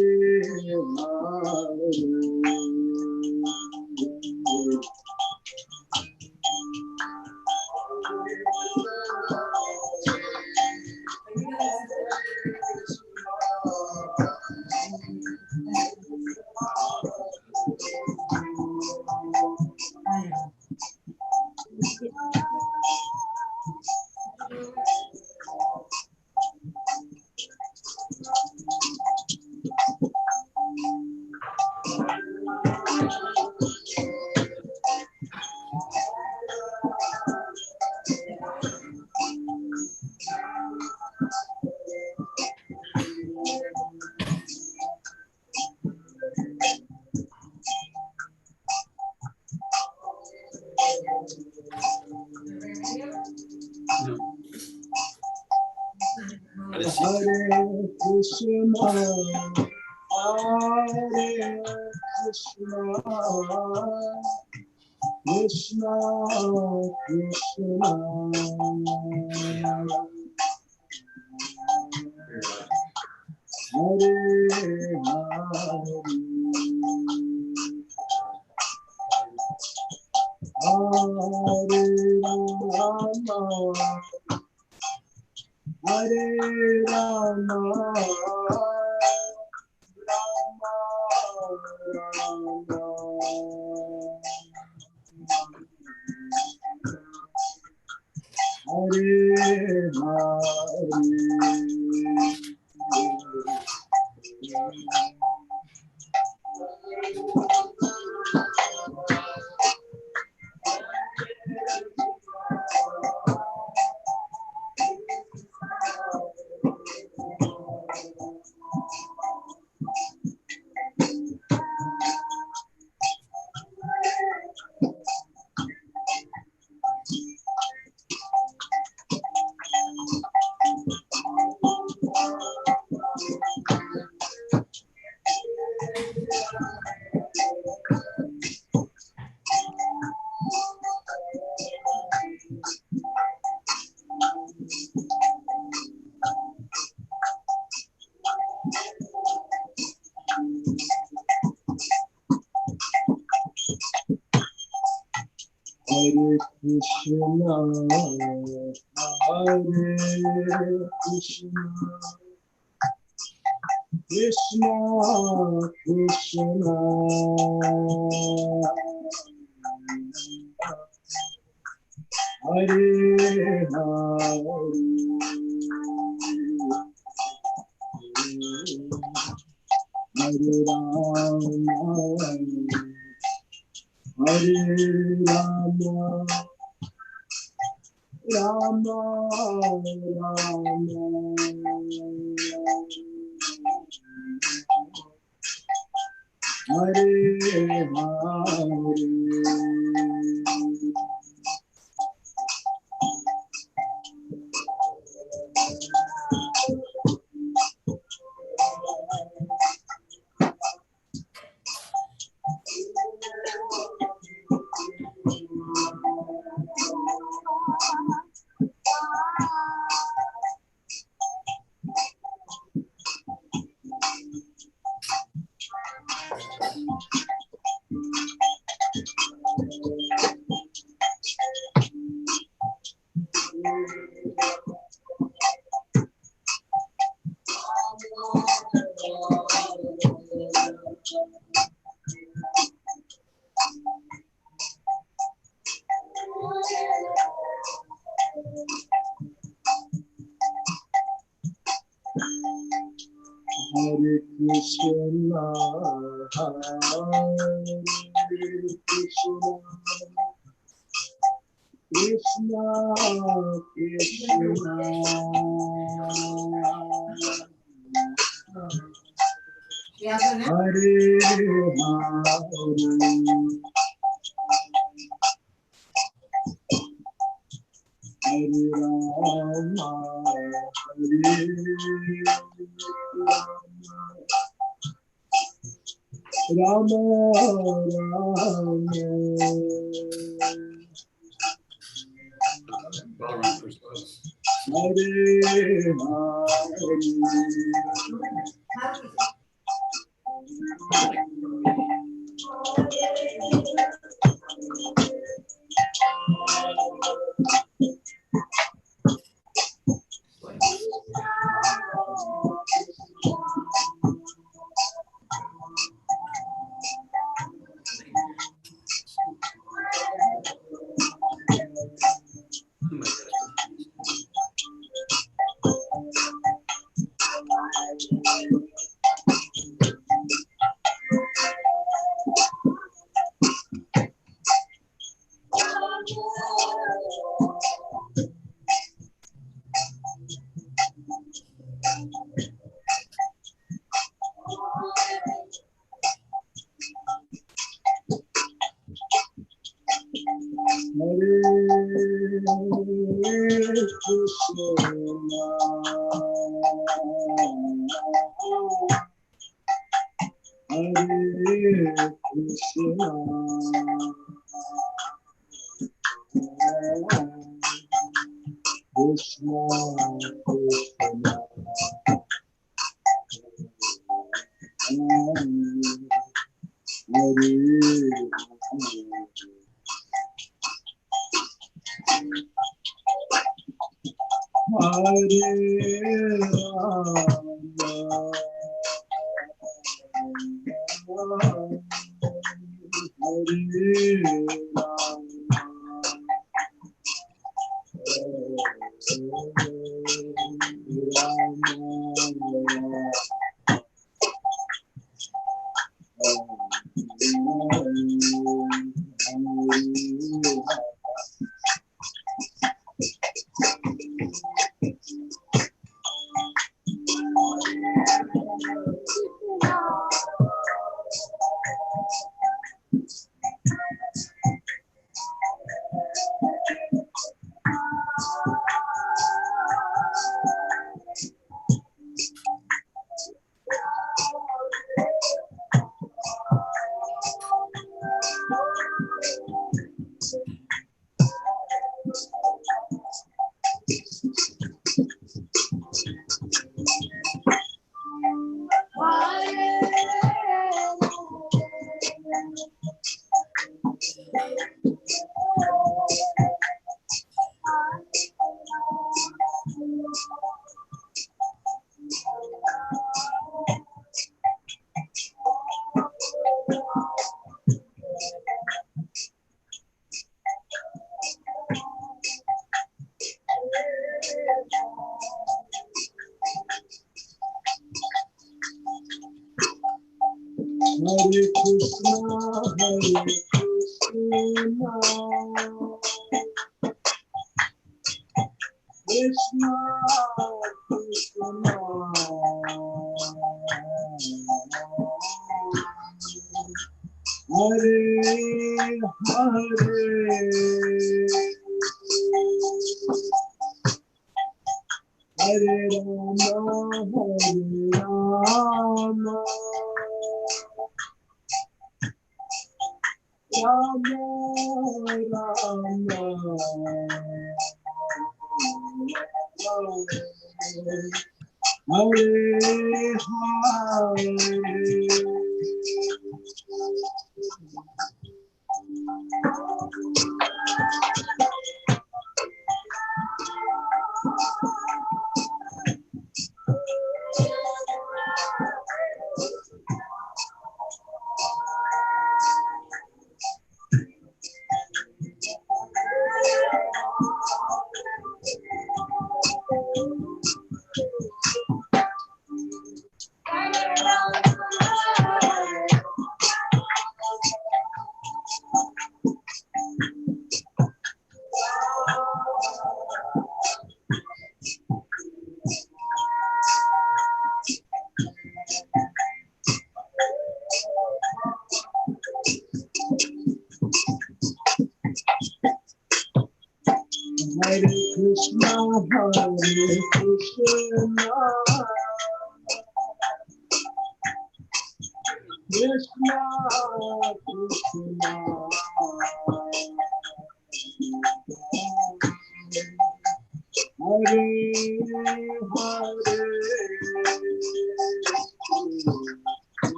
Hare Krishna, Hare Krishna, Krishna Krishna, Hare Hare Rama, Rama Rama, Hare Hare Krishna, Hare Krishna, Krishna Krishna, Hare Hare Rama, Hare Rama, Rama Rama, Hare Hare. Hare Krishna, Hare Krishna, Krishna Krishna, Hare Hare Rama, Hare Rama, Rama Hare Krishna,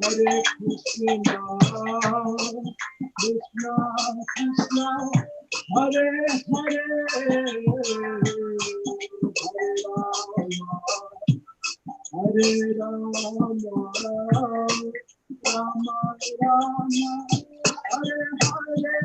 Hare Krishna, Krishna Krishna, Hare Hare, Hare Rama, Rama Rama, Hare Hare.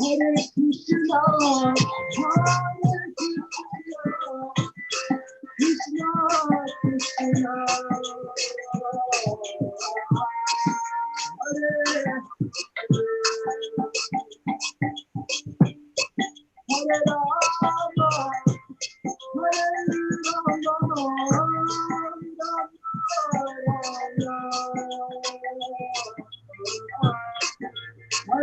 Hare Krishna, Krishna Krishna, Hare Hare, Hare Rama, Rama Rama, Hare Hare.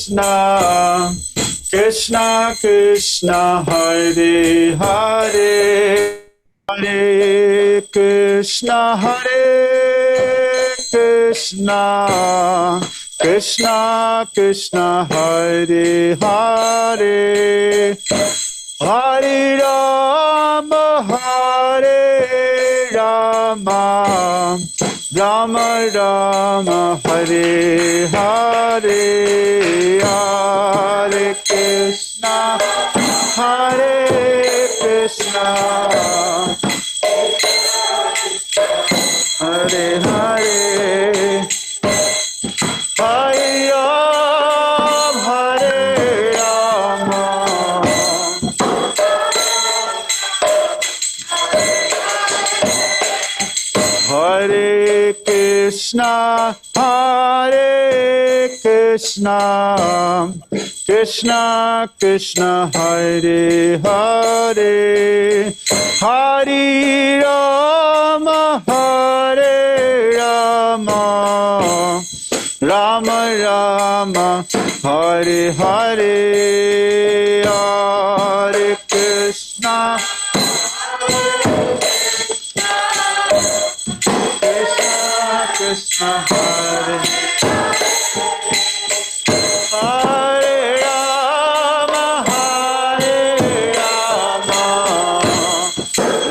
Krishna, Krishna Krishna, Hare Hare, Hare Krishna, Hare Krishna, Krishna Krishna, Hare Hare, Hare Rama, Hare Rama, Rama Rama, Hare Hare, Hare Krishna, Hare Krishna, Hare Hare, Hare Ram, Hare Rama, Hare Krishna, Hare Krishna, Krishna Krishna, Hare Hare, Hare Rama, Hare Rama, Rama Rama, Hare Hare, Hare Krishna, Krishna Krishna, Hare Hare Rama, Hare Rama,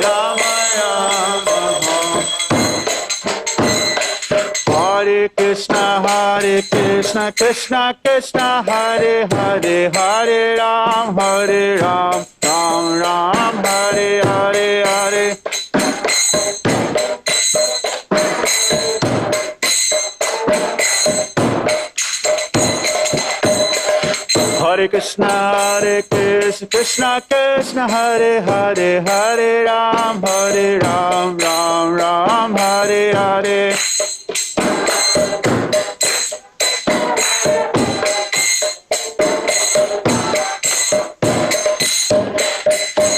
Rama Rama, Hare Krishna, Krishna Krishna, Hare Hare, Hare Ram, Ram Ram, Hare Hare, Hare Hare Krishna, Krishna Krishna, Hare Hare, Hare Ram, Ram Ram, Hare Hare.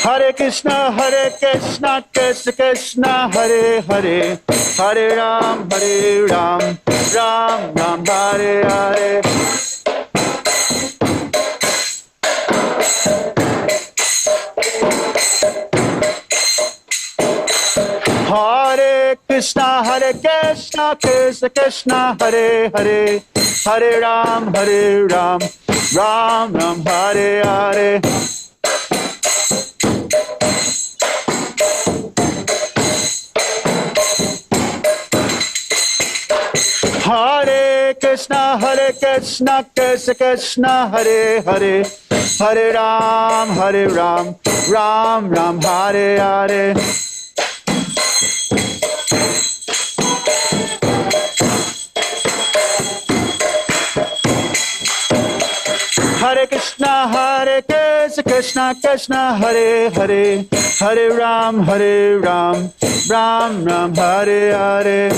Hare Krishna, Krishna Krishna, Hare Hare, Hare Ram, Ram Ram, Hare Hare. Hare Krishna, Krishna Krishna, Hare Hare, Hare Ram, Ram Ram, Hare Hare. Hare Krishna, Krishna Krishna, Hare Hare, Hare Ram, Ram Ram, Hare Hare. Hare Krishna, Krishna Krishna, Hare Hare, Hare Ram, Ram Ram, Hare Hare.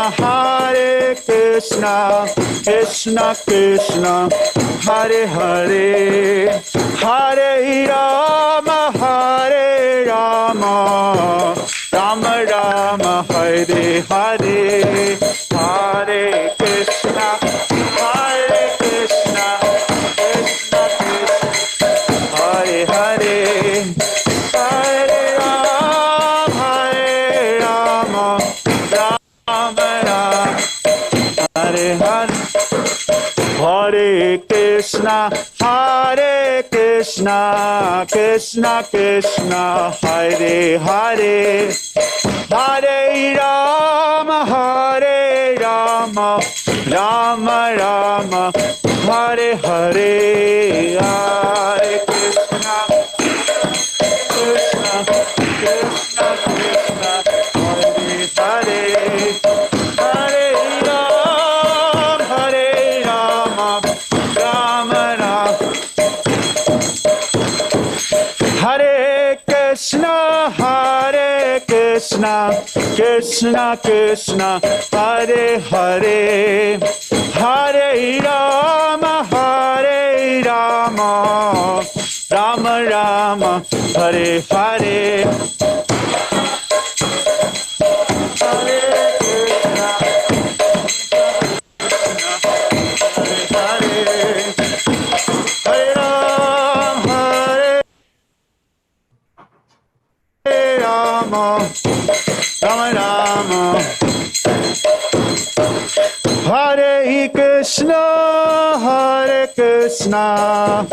Hare Krishna, Krishna Krishna, Hare Hare, Hare Rama, Hare Rama, Rama Rama, Hare Hare, Hare Krishna, Krishna Krishna, Hare Hare, Hare Rama, Hare Rama, Rama Rama, Hare Hare. Hare Krishna, Krishna Krishna, Hare Hare, Hare Rama, Hare Rama, Rama Rama, Hare Hare, Hare Krishna, Krishna Krishna, Hare Hare, Hare Rama, Hare Rama, Rama Rama, Hare Krishna, Krishna Krishna, Hare Hare, Hare Rama, Hare Rama, Rama Rama, Hare Hare. Hare Krishna, Hare Hare, Hare Rama, Hare Rama, Rama Rama. Hare Krishna, Hare Krishna,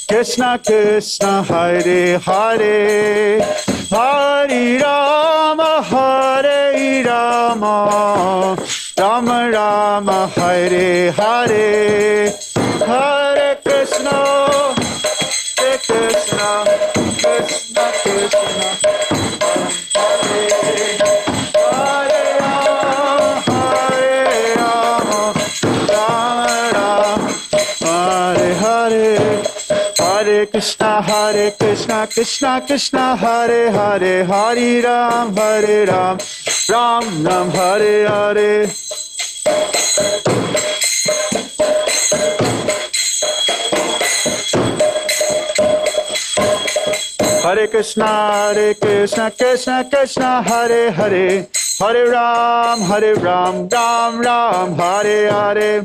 Krishna Krishna, Hare Hare, Hare Rama, Hare Rama, Rama Rama, Hare Hare, Hare Krishna, Hare Krishna, Krishna Krishna, Hare Hare, Hare Rama, Rama Rama, Hare Hare. Hare Krishna, Krishna Krishna, Hare Hare, Hare Ram, Ram Ram, Hare Hare.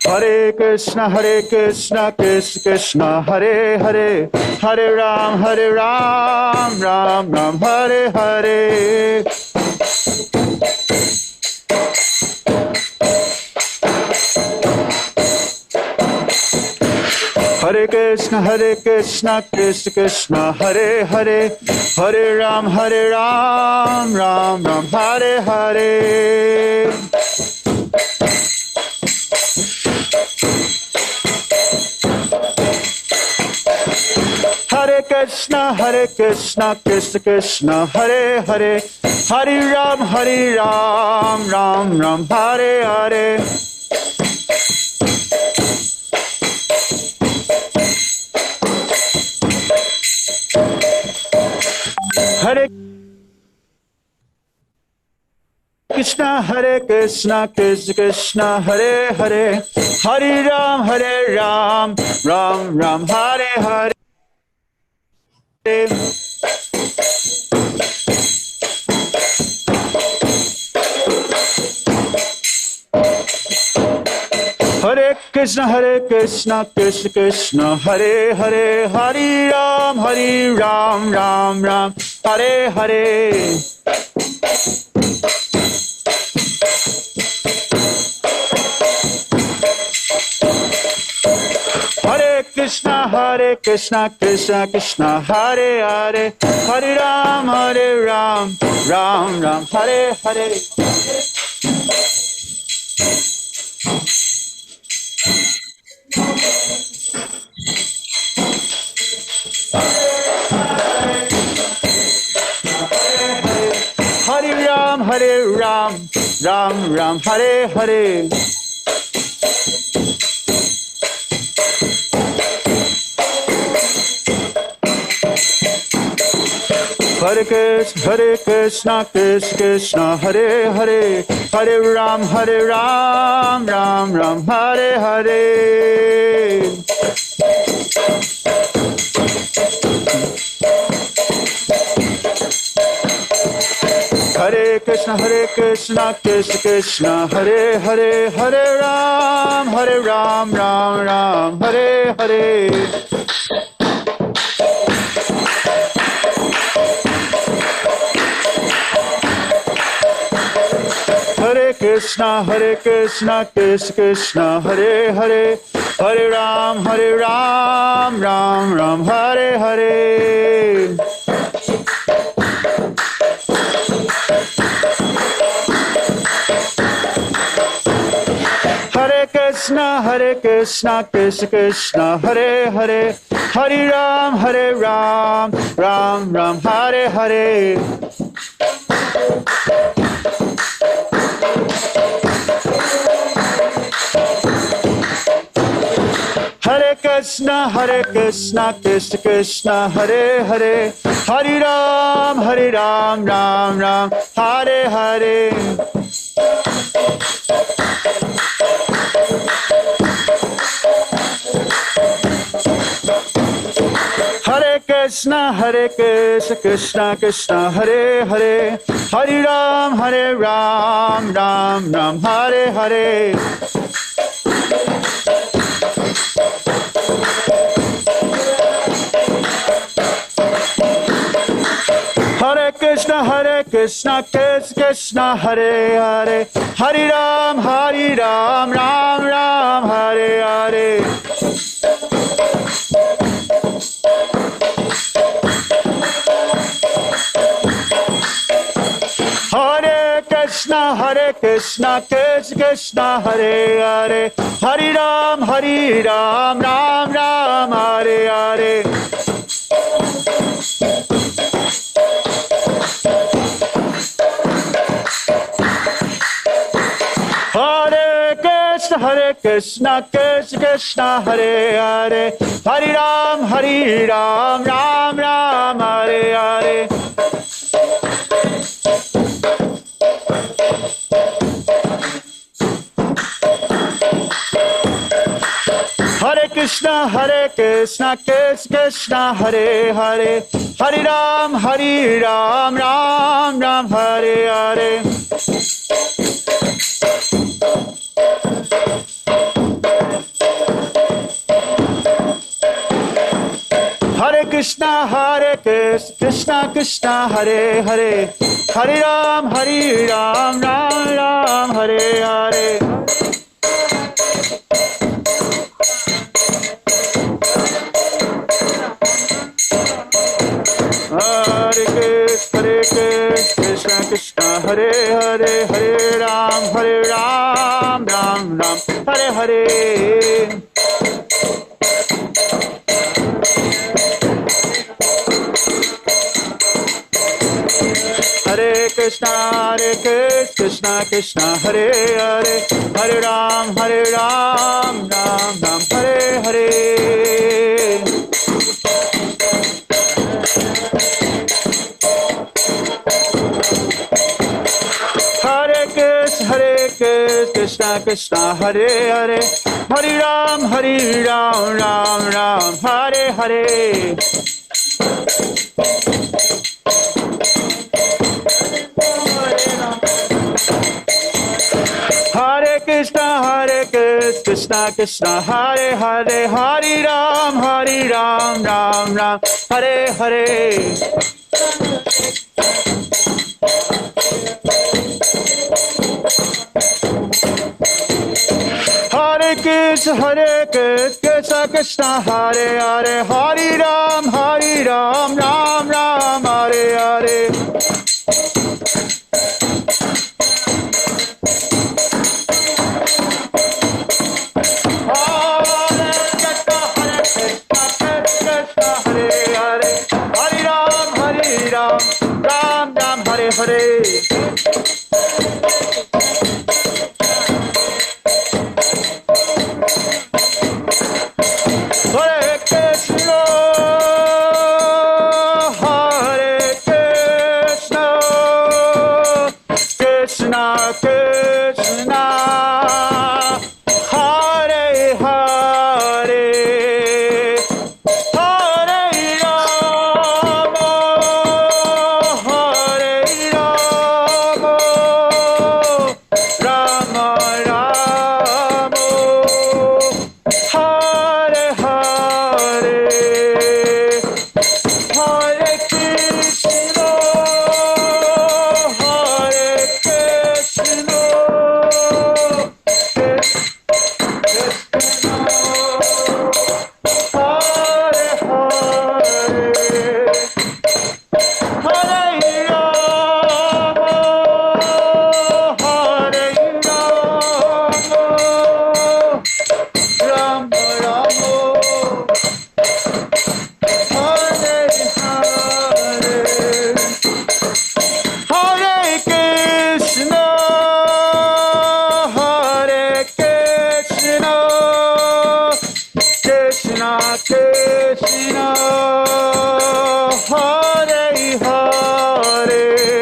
Hare Krishna, Krishna Krishna, Hare Hare, Hare Ram, Ram Ram, Hare Hare. Hare Krishna, Krishna Krishna, Hare Hare, Hare Ram, Ram Ram, Hare Hare. Hare Krishna, Krishna Krishna, Hare Hare, Hare Ram, Ram Ram, Hare Hare. Hare Krishna, Krishna Krishna, Hare Hare, Hare Ram, Ram Ram, Hare Hare. Hare Krishna, Krishna, Hare Hare, Hare Ram, Ram Ram, Hare Hare. Hare Krishna, Krishna, Hare Hare, Hare Ram, Ram Ram, Hare Hare. Hare Krishna, Krishna, Hare Hare, Hare Ram, Ram Ram, Hare Hare. Hare Ram, Ram Ram, Hare Hare. Hare Krishna, Krishna, Hare Hare, Hare Ram, Ram Ram, Hare Hare. Hare Krishna, Krishna, Hare Hare, Hare Ram, Ram Ram, Hare Hare. Hare Krishna, Krishna, Hare Hare, Hare Ram, Ram Ram, Hare Hare. Hare Krishna, Krishna, Hare Hare, Hare Ram, Ram Ram, Hare Hare. Hare Krishna, Krishna, Hare Hare, Hare Ram, Ram Ram, Hare Hare. Hare Krishna, Krishna Krishna, Hare Hare, Hare Ram, Ram Ram, Hare Hare. Hare Krishna, Krishna Krishna, Hare Hare, Hare Ram, Ram Ram, Hare Hare. Hare Krishna, Krishna Krishna, Hare Hare, Hare Ram, Ram Ram, Hare Hare. Hare Krishna, Krishna Hare Hare, Hare Ram, Ram Ram, Hare Hare. Hare Krishna, Krishna Hare Hare, Hare Ram, Ram Ram, Hare Hare. Hare Krishna, Krishna Krishna Hare Hare, Hare Ram, Ram Ram, Hare Hare. Hare Krishna, Krishna Hare Hare, Hare Ram, Ram Ram, Hare Hare. Hare Krishna, Krishna Hare Hare, Hare Ram, Ram Ram, Hare Hare. Hare Krishna, Krishna Hare Hare, Hare Ram, Ram Ram, Hare Hare. Hare Krishna, Krishna Hare Hare, Hare Ram, Ram Ram, Hare Hare. Hare Krishna, Krishna Hare Hare, Hare Ram, Ram Ram, Hare Hare. Ram Ram, Hare Hare. Hare Krishna, Krishna Krishna, Hare Hare, Hare Rama, Hare Rama, Rama Rama, Hare Hare, Hare Krishna, Hare Krishna, Krishna, Hare Hare, Hare Rama, Hare Rama, Rama Rama, Hare Hare. Hare Krishna, Krishna Krishna, Hare Hare, Hare Rama,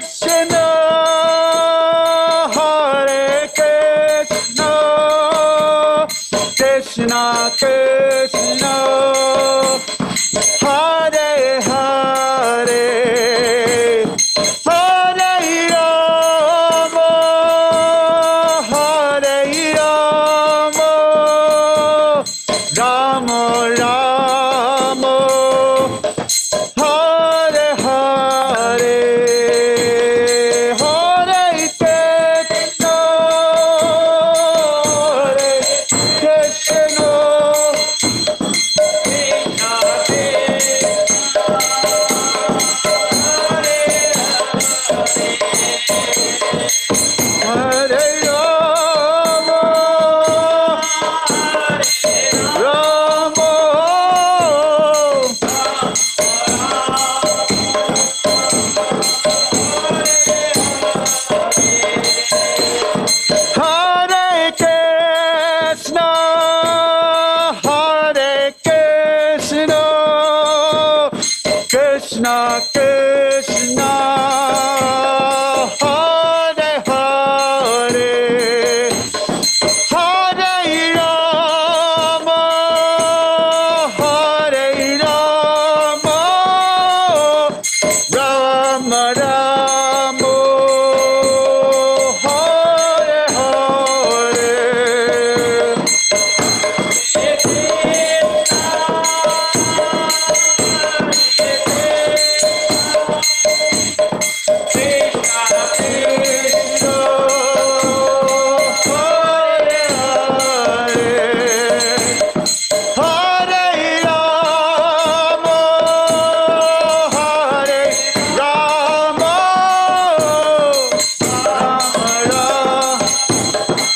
Krishna, Hare Krishna, Krishna Krishna, Hare Hare, Hare Rama, Hare Rama, Rama Rama, Hare Hare, Hare Krishna, Hare Krishna, Hare Rama, Rama, Hare Krishna, Hare Krishna, Krishna Krishna, Hare Hare, Hare Rama, Hare Rama, Rama Rama, Hare Hare.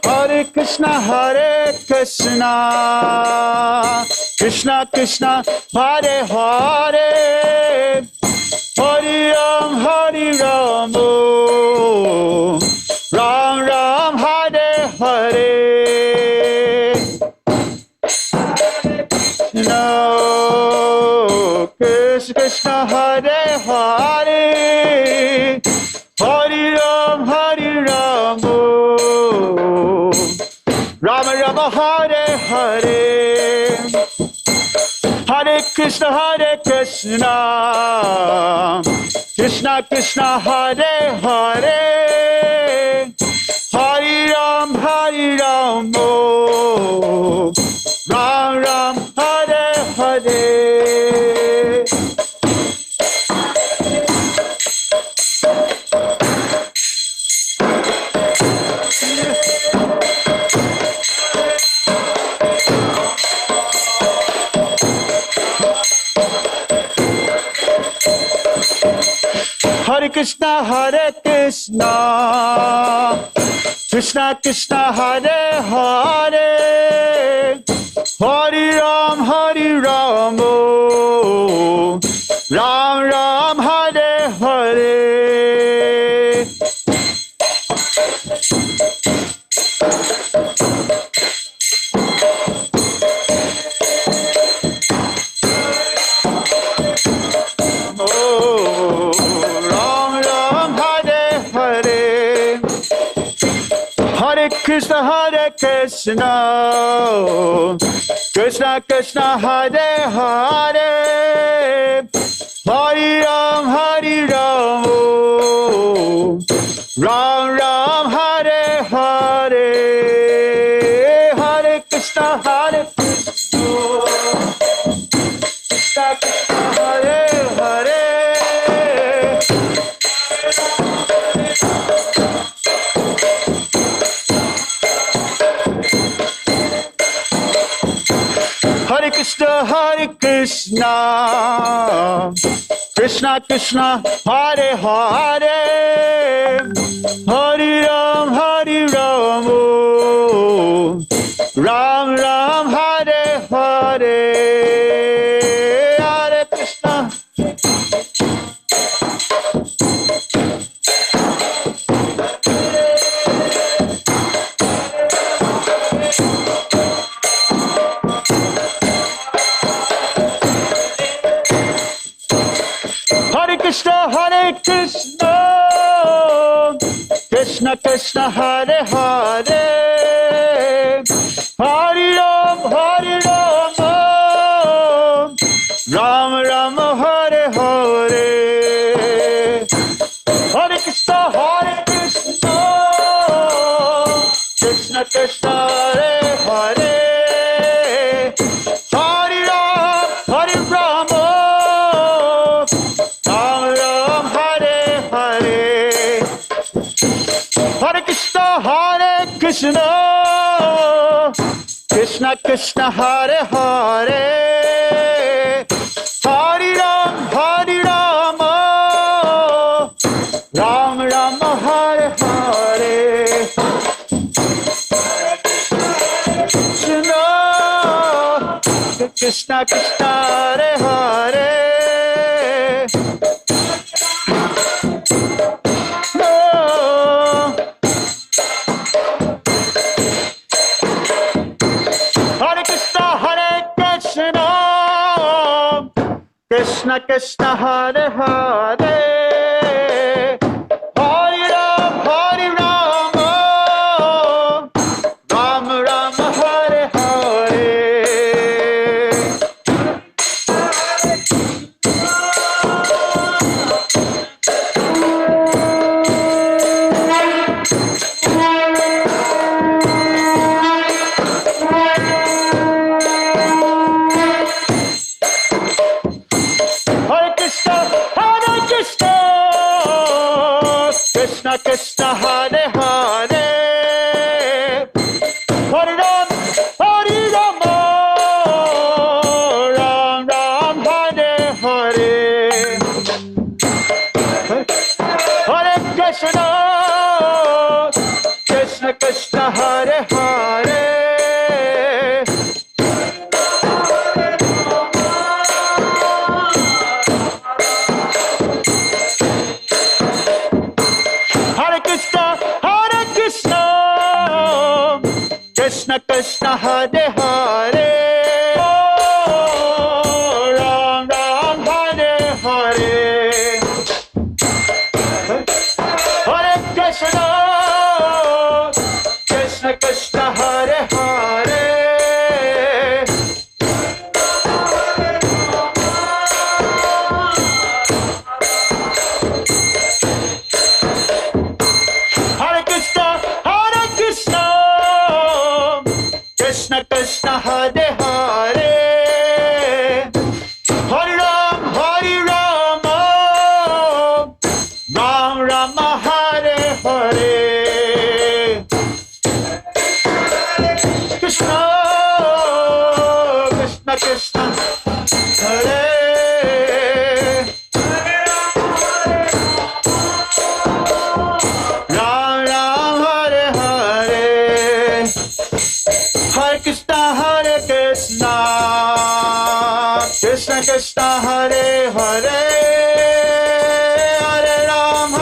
Hare Krishna, Hare Krishna, Krishna Krishna, Hare Hare, Hare Ram, Hare Ram, Ram Ram, Hare Hare. No, Krishna Krishna, Hare Hare, Hare Ram, Hare Ram, Rama Rama, Hare Hare, Hare Krishna, Krishna Krishna, Hare Hare, Hare Ram, Hare Ram, Ram Ram, Hare Hare. Hare Krishna, Krishna Krishna, Hare Hare, Hare Ram, Hare Ram, Ram Ram, Hare Hare. Oh, Ram Ram, Hare Hare, Hare Krishna, Krishna Krishna, Hare Hare, Hare Ram, Hare Ram, Ram Ram, Hare Hare, Hare Krishna, Krishna Krishna, Hare Hare. Hare Krishna, Krishna Krishna, Hare Hare, Hare Ram, Hare Ram, Ram Ram, Hare Hare, Hare Krishna. Krishna, Hare Krishna, Krishna Krishna, Hare Hare, Hare Ram, Ram Ram, Hare Hare, Hare Krishna, Krishna Krishna, Hare Hare, Hare Ram, Ram Ram, Hare Hare, Hare Krishna, Krishna Krishna, Hare Hare, Hare Ram, Ram Ram, Hare Hare, Krishna Krishna, Hare Hare, Hare Krishna, Krishna Krishna, Hare Hare, Hare Ram, Ram Ram, Hare Hare, Krishna Krishna, Hare Hare, Hare Ram, Ram Ram, Hare Hare, Hare Krishna, Krishna Krishna, Hare Hare, Krishna Krishna, Hare Hare, Ram Ram, Hare Hare, Hare Krishna, Krishna Krishna, Hare Hare, Hare Krishna, Krishna Krishna, Hare Hare, Hare Ram, Ram Ram, Hare Hare, Krishna Krishna Krishna, Hare Ram Ram, Hare Hare, Hare Krishna, Krishna Krishna, Hare Hare, Hare Ram,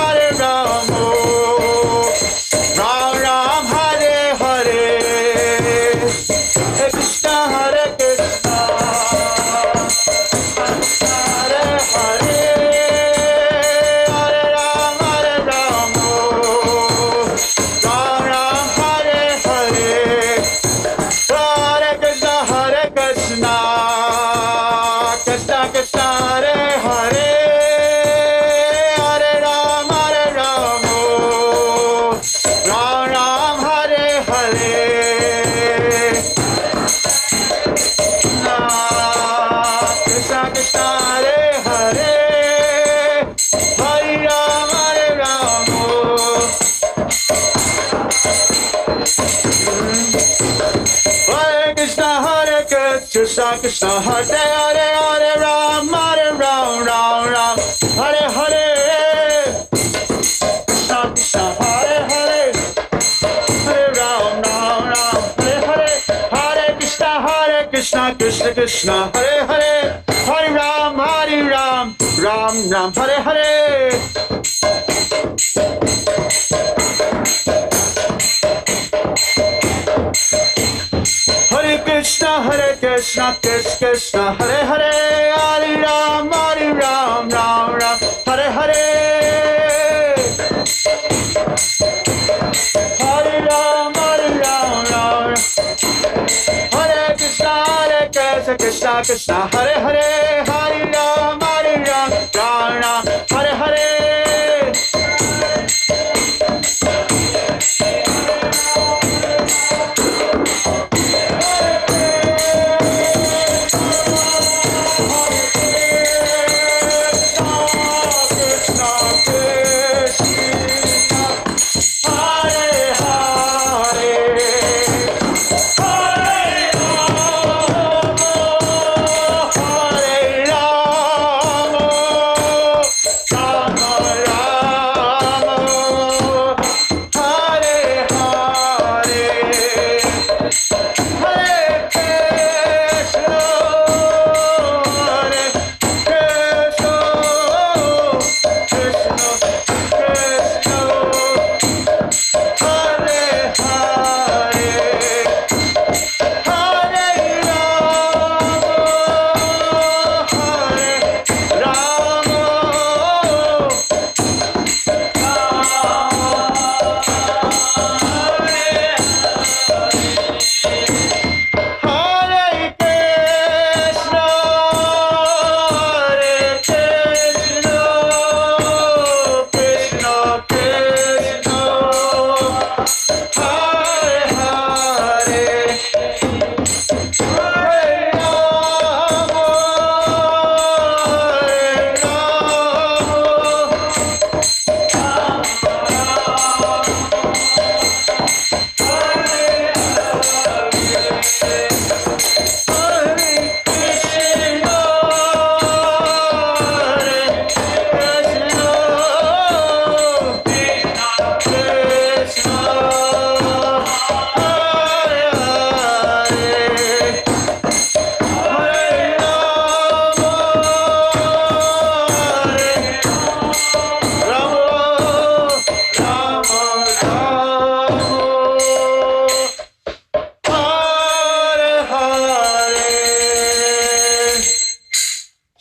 Ram Ram, Hare Hare, Hare Krishna, Hare Hare, Hare Ram, Ram Ram, Hare Hare, Hare Krishna, Krishna Krishna, Hare Hare, Hare Ram, Ram Ram, Hare Hare, Krishna Krishna, Hare Hare, Hare Ram, Hare Krishna, Krishna Krishna, Hare Hare, Hare Ram, Ram Ram, Hare Hare, Krishna Krishna, Hare Hare, Hare Ram, Hare Hare, Hare Krishna, Krishna Krishna, Hare Hare, Hare Ram, Ram Ram, Hare Hare. Hare Krishna, Krishna Krishna, Hare Hare, Hare Ram, Ram Ram, Hare Krishna Krishna Hare Hare, Hare Ram, Ram Ram, Hare Hare.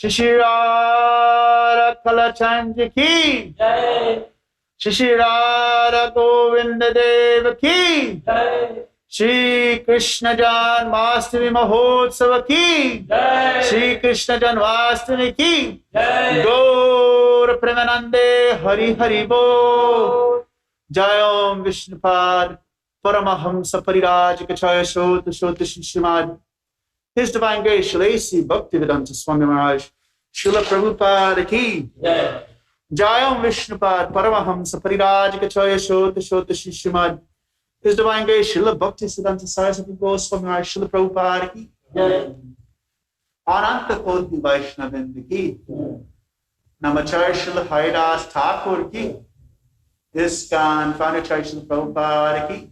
Shishirara Kalachandra ki Jai. Shishirara Govinda Deva ki Jai. Shri Krishna Janmastami Mahotsava ki Jai. Shri Krishna Janmastami ki Jai. Gaur Premanande Hari Hari Bo. Jayom Vishnupad Paramahamsa Pariraj Kachaya Shota Shota Shishimad. His Divine Grace Shalasi Bhaktivedanta Swami Maharaj Srila Prabhupada ki Jayam Vishnupad Paramahamsa Pariraj Kachaya Shota Shota Shishimad. His Divine Grace Srila Bhaktisiddhanta Saraswati Goswami Maharaj Srila Prabhupada ki Ananta Koti Vaishnavinda ki Namachar Srila Haridas Thakur ki Iskan Fanachar Srila Prabhupada ki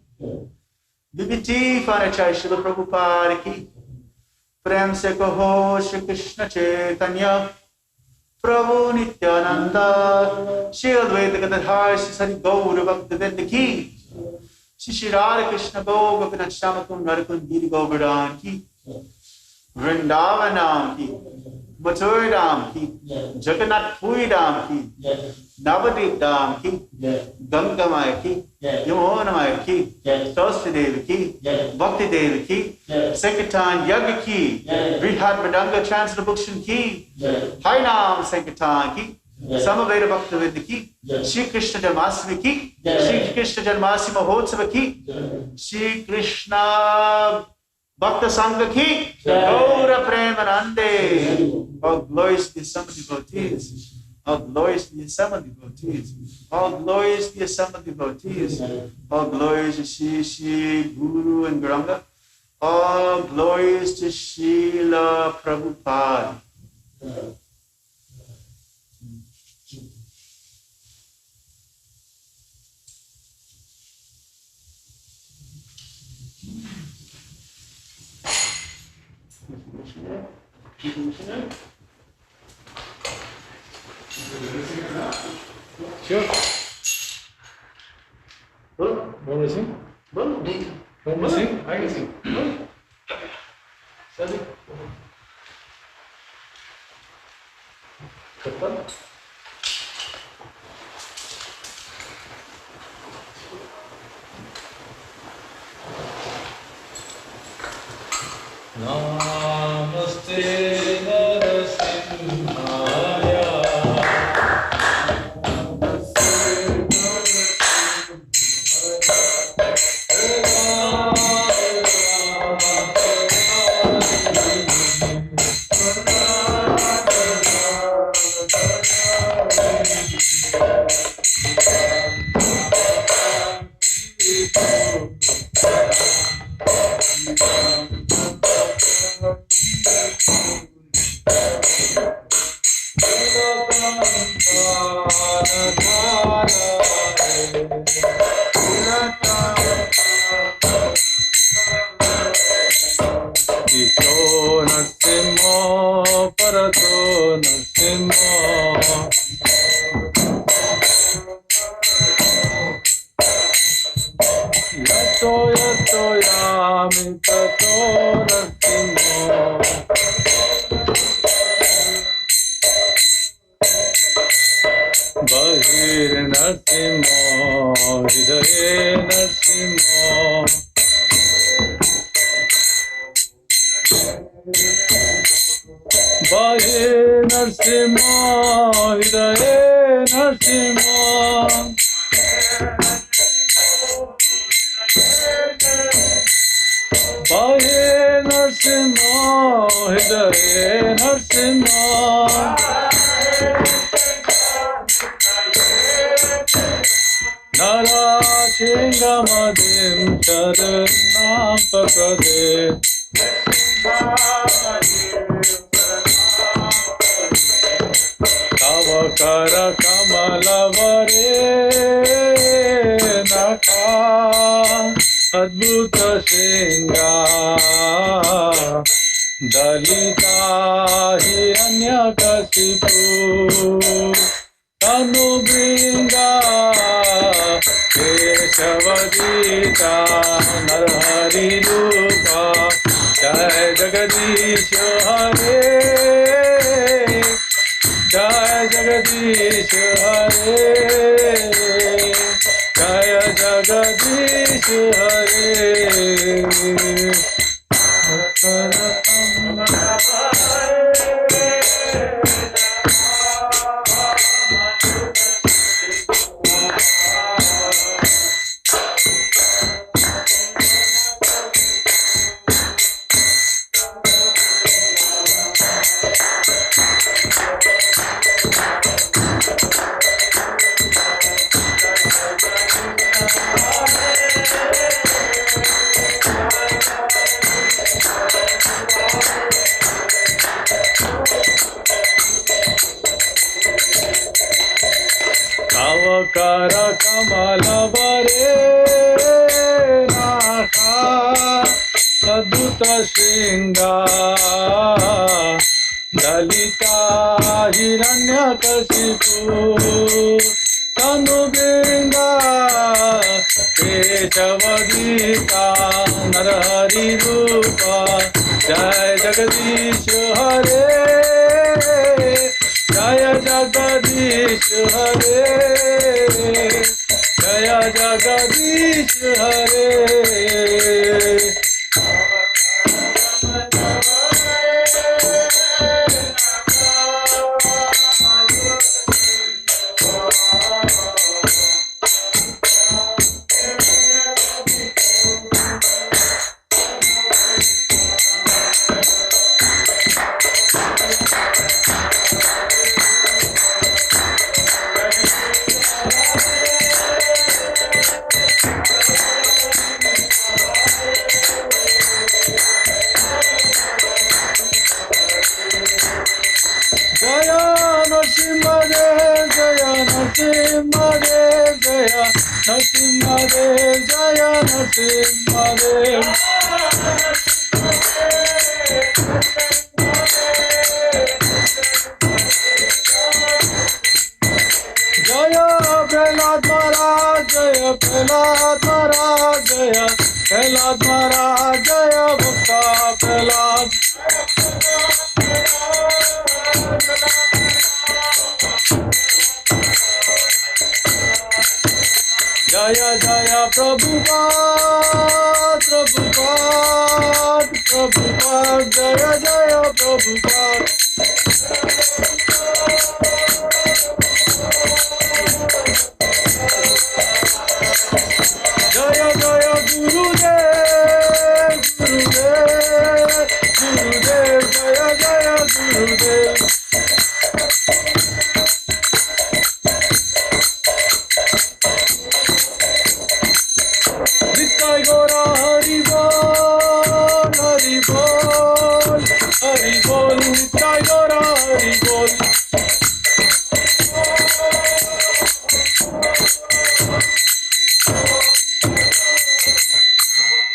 Viviti Fanachar Srila Prabhupada ki प्रेम से कहो श्री कृष्ण चैतन्य प्रभु नित्यानंदा श्री अद्वैत गदाधर श्री हरि गौर भक्तवृंद की श्री श्री राधा कृष्ण गौ गोपीनाथ श्याम कुंड नरकुंड गिरि गोवर्धन की वृंदावन धाम की मथुरा धाम की जगन्नाथपुरी धाम की नवद्वीप धाम की गंगा माई की यमुना माई की तुलसी देवी की भक्ति देवी की Sankirtan Yagya ki Brihad Mridanga Translocution ki Hari Nam Sankirtan ki Samaveda Bhaktivedanta ki Shri Krishna Janmashtami ki Shri Krishna Janmashtami Mahotsava ki Shri Krishna Bhakta Sangha ki Gaura Premanande. All glories to the Sama devotees. All glories to the Sama devotees. All glories to the Sama devotees. All glories to Shri Guru and Gauranga. All glories to Srila Prabhupada. Sure. Want to sing? Want to sing? I can sing. Sadi. Namaste Prabhupada, Prabhupada, Jaya Jaya Prabhupada. Jaya Jaya Gurudev, Gurudev, Gurudev, Jaya Jaya Gurudev. Nitai Gora Hari Bol, Hari Bol, Hari Bol, Nitai Gora Hari Bol.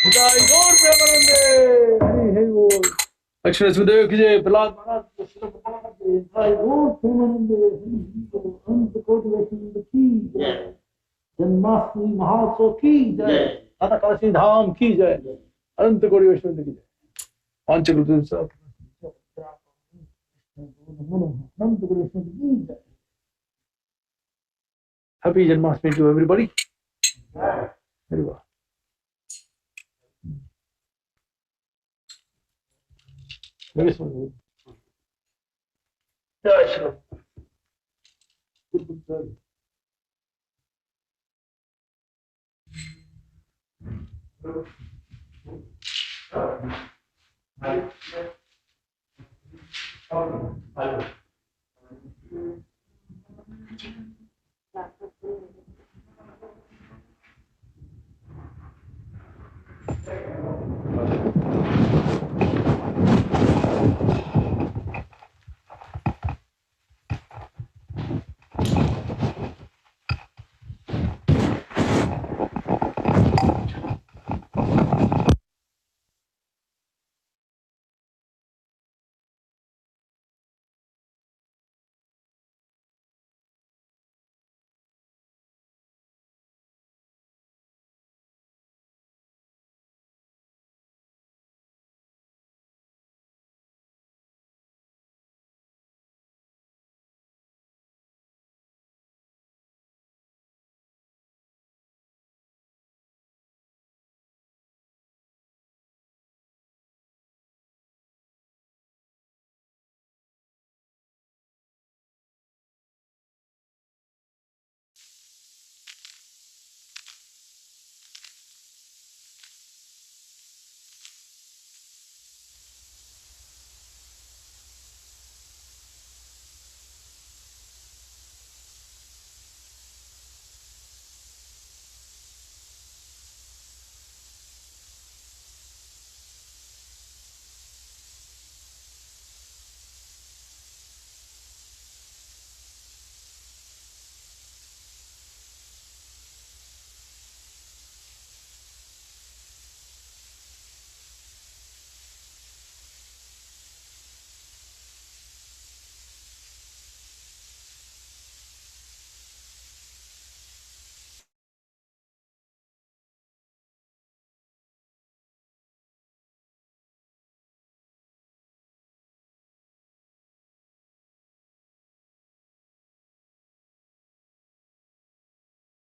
Nitai Gaur Premanande, Hari Hari Bol. Lakshmi Sudev ki jai, Prahlad Maharaj ki jai, Nitai Gaur Premanande, Hari Hari Bol. Anta Koti Vaishnava ki jai. Janmashtami महोत्सव की जय, राधा काशी धाम की जय, अनंत कोटि वैष्णव की जय। पांच गुरु सब अनंत कोटि वैष्णव की जय। Happy Janmashtami to everybody. Very well. Very well. Jai Shri Ram. Good, good, good.